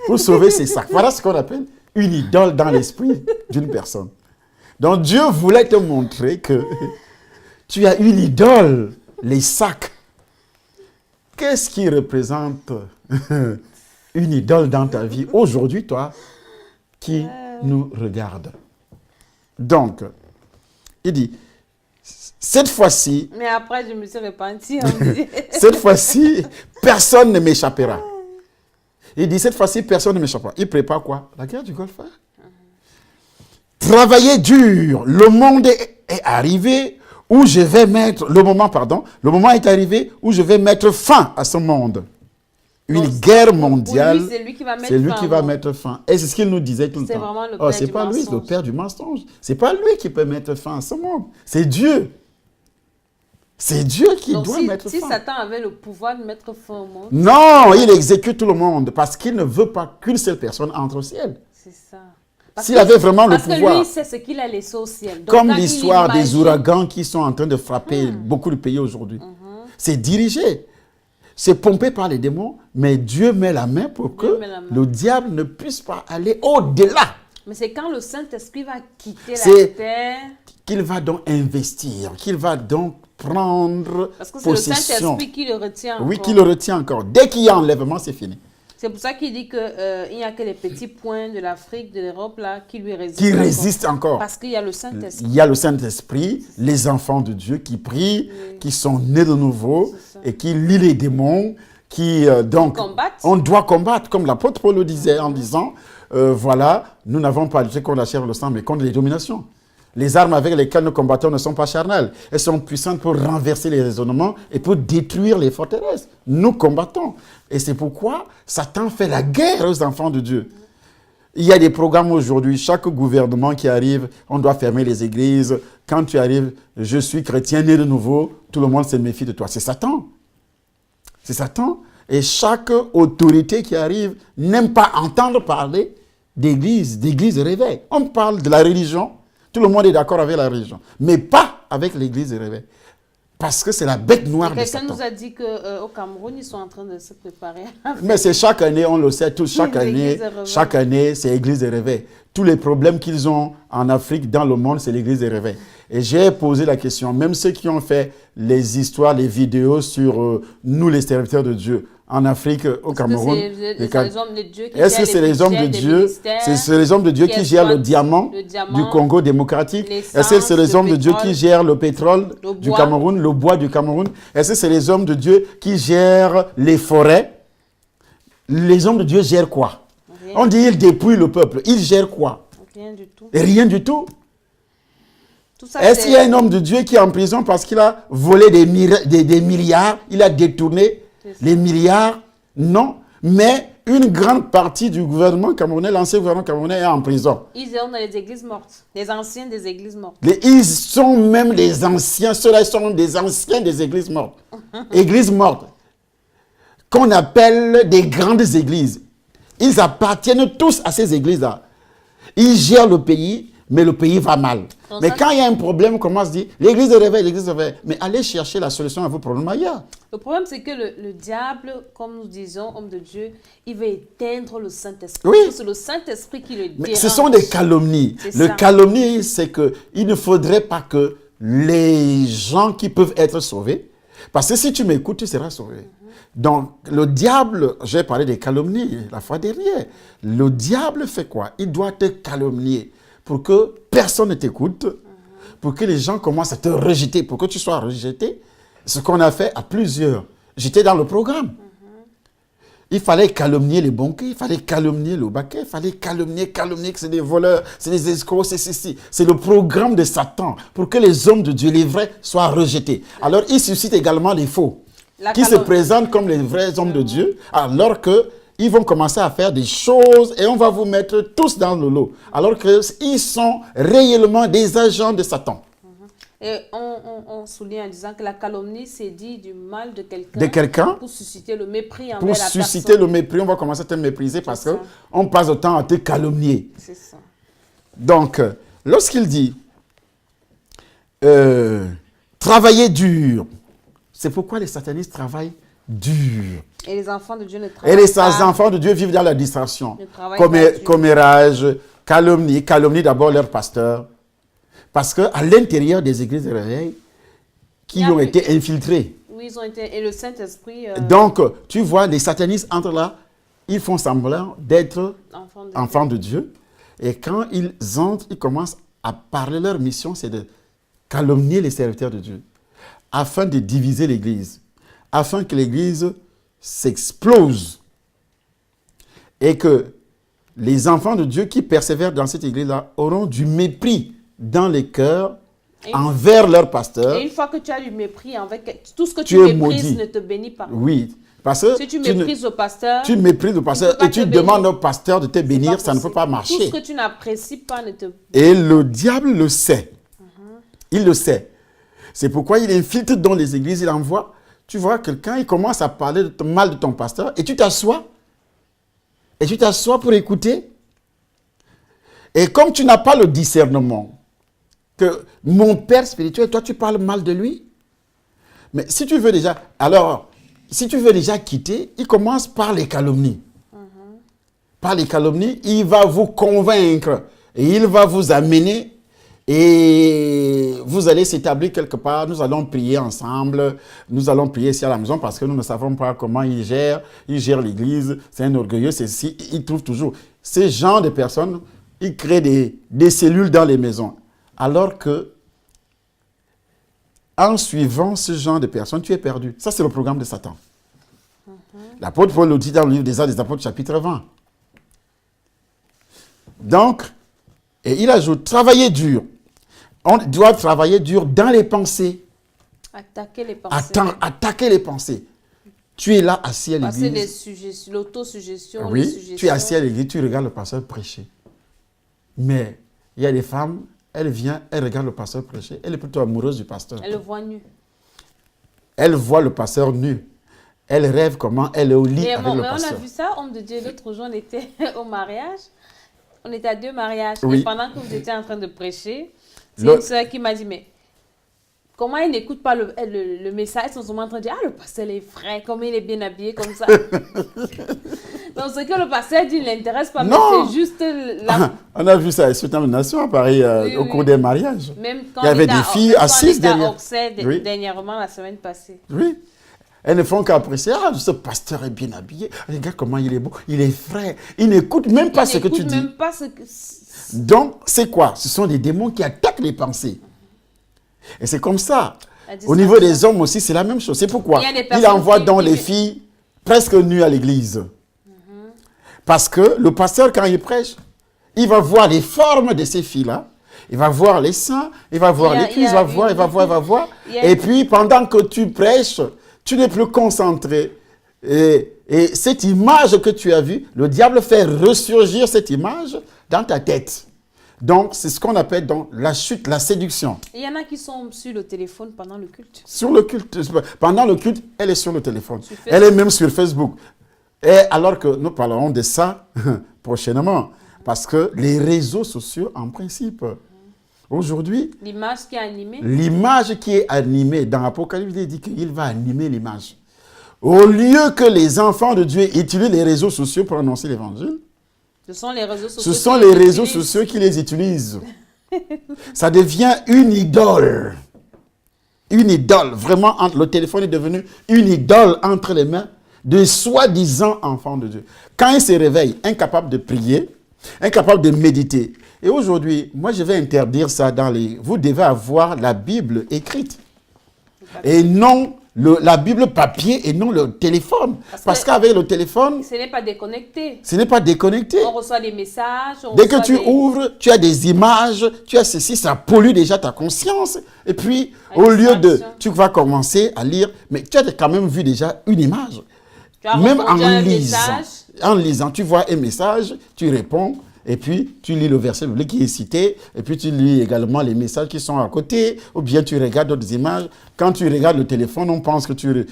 Pour sauver ses sacs. Voilà ce qu'on appelle une idole dans l'esprit d'une personne. Donc Dieu voulait te montrer que tu as une idole, les sacs. Qu'est-ce qui représente une idole dans ta vie aujourd'hui, toi, qui nous regarde? Donc, il dit, cette fois-ci... Mais après, je me suis repentie. Cette fois-ci, personne ne m'échappera. Il dit, cette fois-ci, personne ne m'échappera. Il prépare quoi? La guerre du Golfe. Travaillez dur. Le monde est arrivé où je vais mettre... Le moment est arrivé où je vais mettre fin à ce monde. Une guerre mondiale. Lui, c'est lui qui va mettre c'est lui fin. qui va mettre fin. Et c'est ce qu'il nous disait tout le temps. C'est vraiment le père c'est du pas lui, mensonge. le père du mensonge. C'est pas lui qui peut mettre fin à ce monde. C'est Dieu. C'est Dieu qui doit mettre fin. Si Satan avait le pouvoir de mettre fin au monde... Non, il exécute tout le monde parce qu'il ne veut pas qu'une seule personne entre au ciel. C'est ça. S'il avait vraiment le pouvoir... Parce que lui, c'est ce qu'il a laissé au ciel. Donc, comme l'histoire des ouragans qui sont en train de frapper beaucoup de pays aujourd'hui. C'est dirigé. C'est pompé par les démons, mais Dieu met la main pour que le diable ne puisse pas aller au-delà. Mais c'est quand le Saint-Esprit va quitter la terre... qu'il va donc investir, qu'il va donc prendre possession. Parce que c'est le Saint-Esprit qui le retient encore. Oui, qui le retient encore. Dès qu'il y a enlèvement, c'est fini. C'est pour ça qu'il dit qu'il n'y a que les petits points de l'Afrique, de l'Europe, là, qui lui résistent. Qui résistent encore. Parce qu'il y a le Saint-Esprit. Il y a le Saint-Esprit, les enfants de Dieu qui prient, qui sont nés de nouveau et qui lient les démons, qui donc on doit combattre, comme l'apôtre Paul le disait en disant, voilà, nous n'avons pas lutté contre la chair et le sang, mais contre les dominations. Les armes avec lesquelles nous combattons ne sont pas charnelles. Elles sont puissantes pour renverser les raisonnements et pour détruire les forteresses. Nous combattons. Et c'est pourquoi Satan fait la guerre aux enfants de Dieu. Il y a des programmes aujourd'hui. Chaque gouvernement qui arrive, on doit fermer les églises. Quand tu arrives, je suis chrétien, né de nouveau, tout le monde se méfie de toi. C'est Satan. C'est Satan. Et chaque autorité qui arrive n'aime pas entendre parler d'église de réveil. On parle de la religion. Tout le monde est d'accord avec la religion, mais pas avec l'église de réveil. Parce que c'est la bête noire de Satan. Quelqu'un nous a dit qu'au Cameroun, ils sont en train de se préparer. Mais c'est chaque année, on le sait tous, chaque année, c'est l'église de réveil. Tous les problèmes qu'ils ont en Afrique, dans le monde, c'est l'église de réveil. Et j'ai posé la question, même ceux qui ont fait les histoires, les vidéos sur nous, les serviteurs de Dieu, en Afrique, au Cameroun. Est-ce que c'est les hommes de Dieu? C'est les hommes de Dieu qui gèrent le diamant du Congo démocratique? Est-ce que c'est les hommes de Dieu qui gèrent le pétrole du Cameroun, le bois du Cameroun? Est-ce que c'est les hommes de Dieu qui gèrent les forêts? Les hommes de Dieu gèrent quoi? On dit ils dépouillent le peuple. Ils gèrent quoi? Rien du tout. Et rien du tout. Est-ce qu'il y a un homme de Dieu qui est en prison parce qu'il a volé des milliards? Il a détourné les milliards? Non. Mais une grande partie du gouvernement camerounais, l'ancien gouvernement camerounais, est en prison. Ils sont dans les églises mortes. Les anciens des églises mortes. Ils sont même les anciens. Ceux-là sont des anciens des églises mortes. Églises mortes. Qu'on appelle des grandes églises. Ils appartiennent tous à ces églises-là. Ils gèrent le pays, mais le pays va mal. Mais quand il y a un problème, comment on se dit? L'église de réveil, l'église de réveil. Mais allez chercher la solution à vos problèmes ailleurs. Le problème, c'est que le diable, comme nous disons, homme de Dieu, il veut éteindre le Saint-Esprit. Oui. C'est le Saint-Esprit qui le dérange. Mais ce sont des calomnies. Le calomnie, c'est qu'il ne faudrait pas que les gens qui peuvent être sauvés Parce que si tu m'écoutes, tu seras sauvé. Donc, le diable, j'ai parlé des calomnies la fois dernière. Le diable fait quoi? Il doit te calomnier pour que personne ne t'écoute, pour que les gens commencent à te rejeter, pour que tu sois rejeté. Ce qu'on a fait à plusieurs. J'étais dans le programme. Il fallait calomnier les banquiers, il fallait calomnier le baquet, il fallait calomnier que c'est des voleurs, c'est des escrocs, c'est ceci. C'est le programme de Satan pour que les hommes de Dieu, les vrais, soient rejetés. Alors, il suscite également les faux, qui se présentent comme les vrais hommes de Dieu, alors qu'ils vont commencer à faire des choses et on va vous mettre tous dans le lot. Alors qu'ils sont réellement des agents de Satan. Et on souligne en disant que la calomnie, c'est dire du mal de quelqu'un pour susciter le mépris envers la personne. Pour susciter le mépris, on va commencer à te mépriser parce qu'on passe le temps à te calomnier. C'est ça. Donc, lorsqu'il dit travailler dur, c'est pourquoi les satanistes travaillent dur. Et les enfants de Dieu ne travaillent pas. Et les enfants de Dieu vivent dans la distraction. Commérage, calomnie d'abord leur pasteur. Parce qu'à l'intérieur des églises de réveil, qui ont été infiltrés. Oui, ils ont été. Et le Saint-Esprit. Donc, tu vois, les satanistes entrent là, ils font semblant d'être enfants de Dieu. Et quand ils entrent, ils commencent à parler. Leur mission, c'est de calomnier les serviteurs de Dieu, afin de diviser l'église, afin que l'église s'explose. Et que les enfants de Dieu qui persévèrent dans cette église-là auront du mépris dans les cœurs envers leur pasteur. Et une fois que tu as du mépris avec tout ce que tu méprises ne te bénit pas. Oui, parce que si tu méprises le pasteur, tu méprises le pasteur et tu demandes au pasteur de te bénir, ça ne peut pas marcher. Tout ce que tu n'apprécies pas ne te bénit pas. Et le diable le sait. Il le sait. C'est pourquoi il infiltre dans les églises, il envoie. Tu vois quelqu'un, il commence à parler mal de ton pasteur et tu t'assois. Et tu t'assois pour écouter. Et comme tu n'as pas le discernement, que mon père spirituel, toi tu parles mal de lui. Mais si tu veux déjà, quitter, il commence par les calomnies. Par les calomnies, il va vous convaincre et il va vous amener et vous allez s'établir quelque part. Nous allons prier ensemble, nous allons prier ici à la maison parce que nous ne savons pas comment il gère l'église, c'est un orgueilleux, il trouve toujours. Ces gens de personnes, ils créent des cellules dans les maisons. Alors que, en suivant ce genre de personnes, tu es perdu. Ça, c'est le programme de Satan. L'apôtre Paul le dit dans le livre des Actes des Apôtres, chapitre 20. Donc, et il ajoute, travailler dur. On doit travailler dur dans les pensées. Attaquer les pensées. Attaquer les pensées. Tu es là, assis à l'église. Passer l'autosuggestion. Oui, tu es assis à l'église, tu regardes le pasteur prêcher. Mais il y a des femmes, elle vient, elle regarde le pasteur prêcher, elle est plutôt amoureuse du pasteur. Elle le voit nu. Elle voit le pasteur nu. Elle rêve comment elle est au lit avec le pasteur. On a vu ça, homme de Dieu, l'autre jour, on était au mariage. On était à 2 mariages. Oui. Et pendant que vous étiez en train de prêcher, c'est une soeur qui m'a dit, mais comment il n'écoute pas le message? Ils sont en train de dire, le pasteur est frais, comment il est bien habillé comme ça. Donc ce que le pasteur dit ne l'intéresse pas, mais c'est juste On a vu ça sur une nation à Paris au cours des mariages. Même quand il y avait des filles assises derrière. Dernièrement, la semaine passée. Oui. Elles ne font qu'apprécier. Ce pasteur est bien habillé. Regarde comment il est beau. Il est frais. Il n'écoute même pas ce que tu dis. Même pas ce que... Donc, c'est quoi? Ce sont des démons qui attaquent les pensées. Et c'est comme ça. Au niveau des hommes aussi, c'est la même chose. C'est pourquoi il envoie donc les filles presque nues à l'église. Parce que le pasteur, quand il prêche, il va voir les formes de ces filles-là. Il va voir les seins, il va voir les cuisses, il va voir. Et puis, pendant que tu prêches, tu n'es plus concentré. Et cette image que tu as vue, le diable fait ressurgir cette image dans ta tête. Donc, c'est ce qu'on appelle donc la chute, la séduction. Il y en a qui sont sur le téléphone pendant le culte. Sur le culte. Pendant le culte, elle est sur le téléphone. Elle est même sur Facebook. Et alors que nous parlerons de ça prochainement. Parce que les réseaux sociaux, en principe, aujourd'hui... L'image qui est animée. L'image qui est animée. Dans l'Apocalypse, il dit qu'il va animer l'image. Au lieu que les enfants de Dieu utilisent les réseaux sociaux pour annoncer l'évangile, ce sont les réseaux sociaux, qui les utilisent. Ça devient une idole. une idole. Vraiment, le téléphone est devenu une idole entre les mains de soi-disant enfants de Dieu. Quand ils se réveillent, incapables de prier, incapables de méditer. Et aujourd'hui, moi je vais interdire ça dans les... Vous devez avoir la Bible écrite. Et non la Bible papier et non le téléphone. Parce qu'avec le téléphone... Ce n'est pas déconnecté. Ce n'est pas déconnecté. On reçoit des messages. Dès que tu ouvres, tu as des images, tu as ceci, ça pollue déjà ta conscience. Et puis, au lieu de... Tu vas commencer à lire, mais tu as quand même vu déjà une image. Même en lisant, tu vois un message, tu réponds, et puis tu lis le verset biblique qui est cité, et puis tu lis également les messages qui sont à côté, ou bien tu regardes d'autres images. Quand tu regardes le téléphone, on pense que tu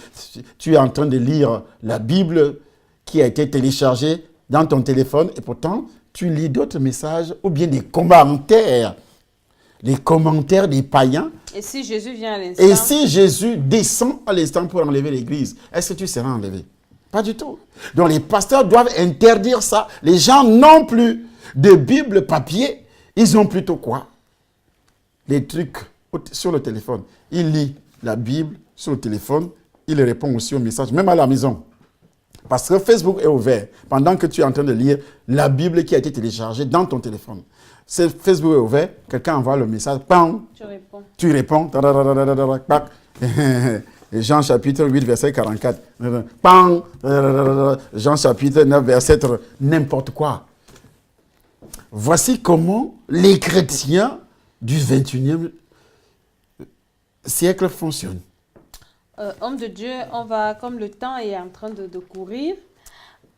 es en train de lire la Bible qui a été téléchargée dans ton téléphone, et pourtant, tu lis d'autres messages, ou bien des commentaires. Les commentaires des païens. Et si Jésus vient à l'instant? Et si Jésus descend à l'instant pour enlever l'église, est-ce que tu seras enlevé? Pas du tout. Donc les pasteurs doivent interdire ça. Les gens n'ont plus de Bible papier. Ils ont plutôt quoi? Les trucs sur le téléphone. Ils lisent la Bible sur le téléphone. Ils répondent aussi aux messages, même à la maison. Parce que Facebook est ouvert pendant que tu es en train de lire la Bible qui a été téléchargée dans ton téléphone. Facebook est ouvert, quelqu'un envoie le message, bam, tu réponds. Jean chapitre 8, verset 44. Bam, Jean chapitre 9, verset n'importe quoi. Voici comment les chrétiens du 21e siècle fonctionnent. Homme de Dieu, on va, comme le temps est en train de courir,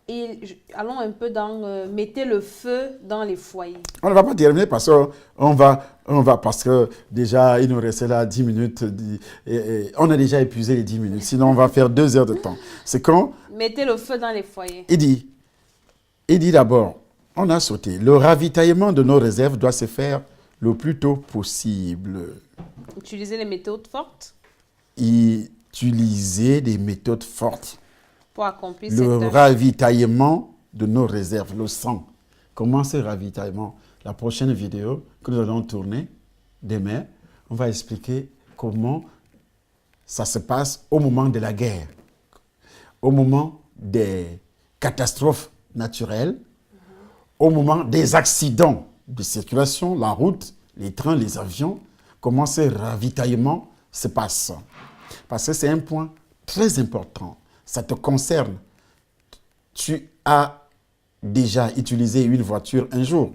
et allons un peu dans mettez le feu dans les foyers. On ne va pas terminer parce parce que déjà il nous restait là 10 minutes. On a déjà épuisé les 10 minutes. Sinon on va faire 2 heures de temps. C'est quand mettez le feu dans les foyers. Il dit d'abord, on a sauté. Le ravitaillement de nos réserves doit se faire le plus tôt possible. Utiliser les méthodes fortes. Utiliser des méthodes fortes. Pour accomplir le ravitaillement de nos réserves, le sang. Comment ce ravitaillement? La prochaine vidéo que nous allons tourner demain, on va expliquer comment ça se passe au moment de la guerre, au moment des catastrophes naturelles, au moment des accidents de circulation, la route, les trains, les avions, comment ce ravitaillement se passe. Parce que c'est un point très important. Ça te concerne. Tu as déjà utilisé une voiture un jour.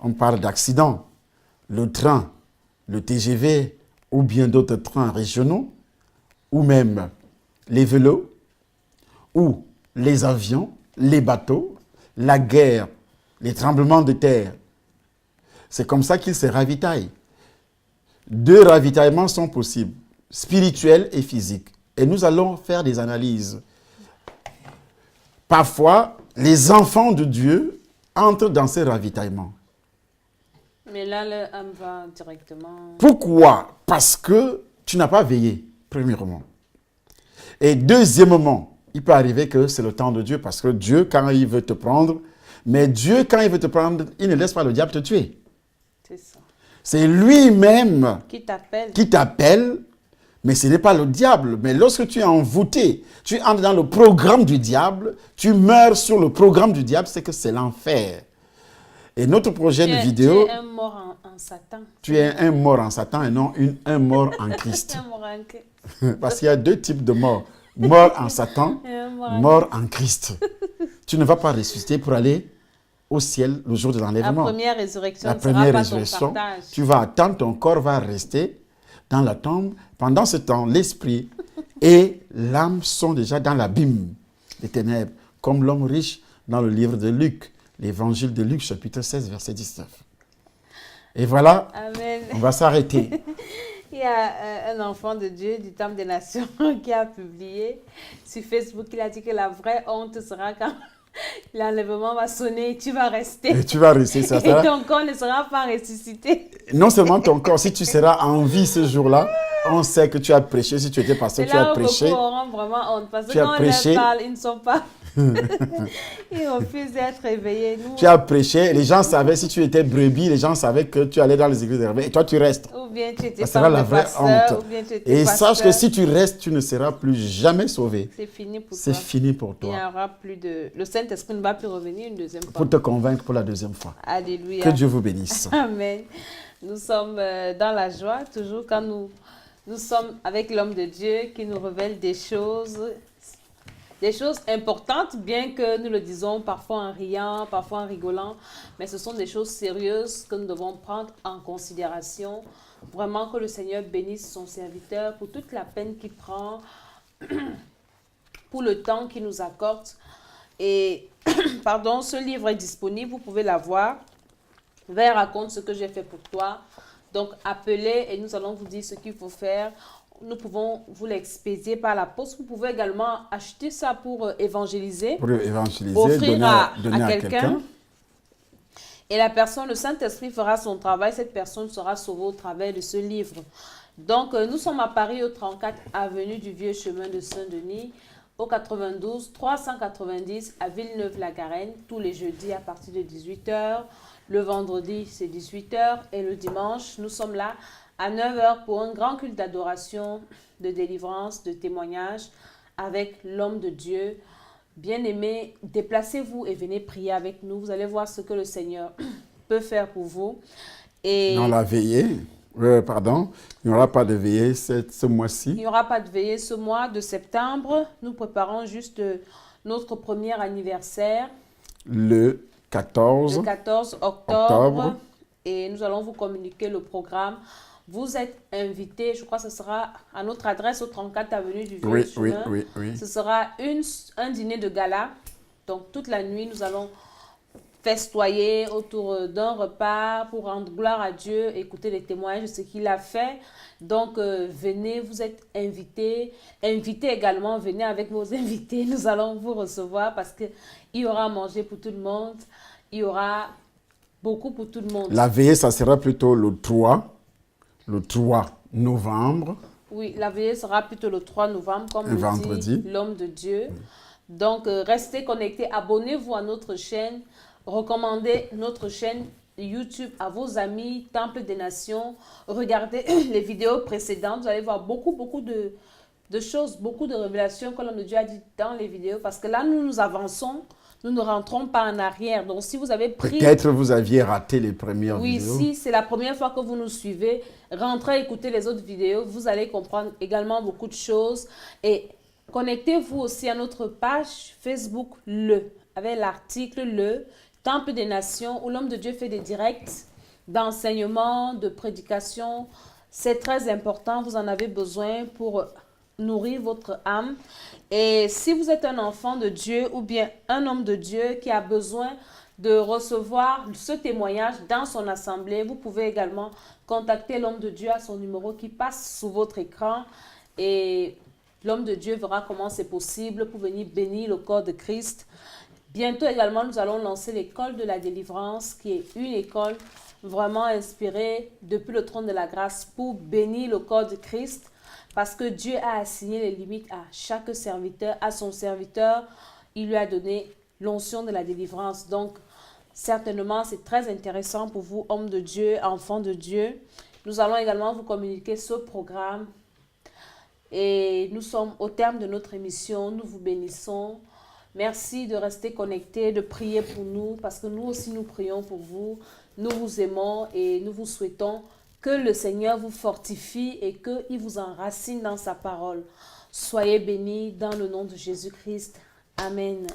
On parle d'accident. Le train, le TGV ou bien d'autres trains régionaux ou même les vélos ou les avions, les bateaux, la guerre, les tremblements de terre. C'est comme ça qu'ils se ravitaillent. 2 ravitaillements sont possibles, spirituels et physiques. Et nous allons faire des analyses. Parfois, les enfants de Dieu entrent dans ces ravitaillements. Mais là, l'âme va directement... Pourquoi? Parce que tu n'as pas veillé, premièrement. Et deuxièmement, il peut arriver que c'est le temps de Dieu, parce que Dieu, quand il veut te prendre, mais Dieu, quand il veut te prendre, il ne laisse pas le diable te tuer. C'est ça. C'est lui-même qui t'appelle. Mais ce n'est pas le diable. Mais lorsque tu es envoûté, tu entres dans le programme du diable, tu meurs sur le programme du diable, c'est que c'est l'enfer. Et notre prochaine vidéo... Tu es un mort en Satan. Tu es un mort en Satan et non un mort en Christ. Un mort en Christ. Parce qu'il y a 2 types de morts. Mort en Satan, mort en Christ. Tu ne vas pas ressusciter pour aller au ciel le jour de l'enlèvement. La première résurrection ne sera pas ton partage. Tu vas attendre, ton corps va rester dans la tombe. Pendant ce temps, l'esprit et l'âme sont déjà dans l'abîme des ténèbres, comme l'homme riche dans le livre de Luc, l'évangile de Luc, chapitre 16, verset 19. Et voilà, Amen. On va s'arrêter. Il y a un enfant de Dieu du Temple des Nations qui a publié sur Facebook, il a dit que la vraie honte sera quand l'enlèvement va sonner et tu vas rester. Et tu vas rester, ça sera... Et ton corps ne sera pas ressuscité. Non seulement ton corps, si tu seras en vie ce jour-là, on sait que tu as prêché. Si tu étais pasteur, tu as prêché. Beaucoup auront vraiment honte parce que quand on leur parle, ils ne sont pas... Il refuse d'être réveillé. Nous, Tu as prêché, les gens savaient, si tu étais brebis, les gens savaient que tu allais dans les églises réveillées et toi tu restes. ou bien tu étais Ça sera la vraie pasteur, honte. ou bien tu étais Et pasteur. sache que si tu restes, tu ne seras plus jamais sauvé. C'est fini pour C'est toi. fini pour Il n'y toi. aura plus de... Le Saint-Esprit ne va plus revenir une deuxième fois. Pour te convaincre pour la deuxième fois. Alléluia. Que Dieu vous bénisse. Amen. Nous sommes dans la joie, toujours quand nous sommes avec l'homme de Dieu qui nous révèle des choses importantes, bien que nous le disons parfois en riant, parfois en rigolant, mais ce sont des choses sérieuses que nous devons prendre en considération. Vraiment que le Seigneur bénisse son serviteur pour toute la peine qu'il prend, pour le temps qu'il nous accorde. Et, pardon, ce livre est disponible, vous pouvez l'avoir. Va et raconte ce que j'ai fait pour toi. Donc, appelez et nous allons vous dire ce qu'il faut faire. Nous pouvons vous l'expédier par la poste. Vous pouvez également acheter ça pour évangéliser. Pour évangéliser, Offrir donner à à quelqu'un. quelqu'un. Et la personne, le Saint-Esprit fera son travail. Cette personne sera sauvée au travers de ce livre. Donc, nous sommes à Paris, au 34 avenue du Vieux Chemin de Saint-Denis, au 92 390 à Villeneuve-la-Garenne, tous les jeudis à partir de 18 h. Le vendredi, c'est 18 h. Et le dimanche, nous sommes là à 9 h pour un grand culte d'adoration, de délivrance, de témoignage avec l'homme de Dieu. Bien-aimés, déplacez-vous et venez prier avec nous. Vous allez voir ce que le Seigneur peut faire pour vous. Et Dans la veillée, pardon, il n'y aura pas de veillée ce mois-ci. il n'y aura pas de veillée ce mois de septembre. Nous préparons juste notre premier anniversaire. Le 14. Le 14 octobre. Octobre. Et nous allons vous communiquer le programme. Vous êtes invités, je crois que ce sera à notre adresse au 34 avenue du Vieux Oui, Chemin. oui. Ce sera un dîner de gala. Donc toute la nuit, nous allons festoyer autour d'un repas pour rendre gloire à Dieu, écouter les témoignages de ce qu'il a fait. Donc venez, vous êtes invités. Invités également, venez avec vos invités. Nous allons vous recevoir parce qu'il y aura à manger pour tout le monde. Il y aura beaucoup pour tout le monde. La veillée, ça sera plutôt le 3 novembre. Oui, la veillée sera plutôt le 3 novembre, comme le vendredi. dit l'homme de Dieu. Donc, restez connectés, abonnez-vous à notre chaîne, recommandez notre chaîne YouTube à vos amis, Temple des Nations. Regardez les vidéos précédentes, vous allez voir beaucoup de choses, beaucoup de révélations que l'homme de Dieu a dit dans les vidéos. Parce que là, nous avançons, nous ne rentrons pas en arrière. Donc, si vous avez pris... Peut-être vous aviez raté les premières Oui, vidéos. si c'est la première fois que vous nous suivez, rentrez écouter les autres vidéos. Vous allez comprendre également beaucoup de choses. Et connectez-vous aussi à notre page Facebook avec l'article Le Temple des Nations, où l'homme de Dieu fait des directs d'enseignement, de prédication. C'est très important, vous en avez besoin pour nourrir votre âme. Et si vous êtes un enfant de Dieu ou bien un homme de Dieu qui a besoin de recevoir ce témoignage dans son assemblée, vous pouvez également contacter l'homme de Dieu à son numéro qui passe sous votre écran. Et l'homme de Dieu verra comment c'est possible pour venir bénir le corps de Christ. Bientôt également, nous allons lancer l'école de la délivrance, qui est une école vraiment inspirée depuis le trône de la grâce pour bénir le corps de Christ. Parce que Dieu a assigné les limites à chaque serviteur, à son serviteur. Il lui a donné l'onction de la délivrance. Donc, certainement, c'est très intéressant pour vous, hommes de Dieu, enfants de Dieu. Nous allons également vous communiquer ce programme. Et nous sommes au terme de notre émission. Nous vous bénissons. Merci de rester connectés, de prier pour nous, parce que nous aussi, nous prions pour vous. Nous vous aimons et nous vous souhaitons que le Seigneur vous fortifie et qu'il vous enracine dans sa parole. Soyez bénis dans le nom de Jésus-Christ. Amen.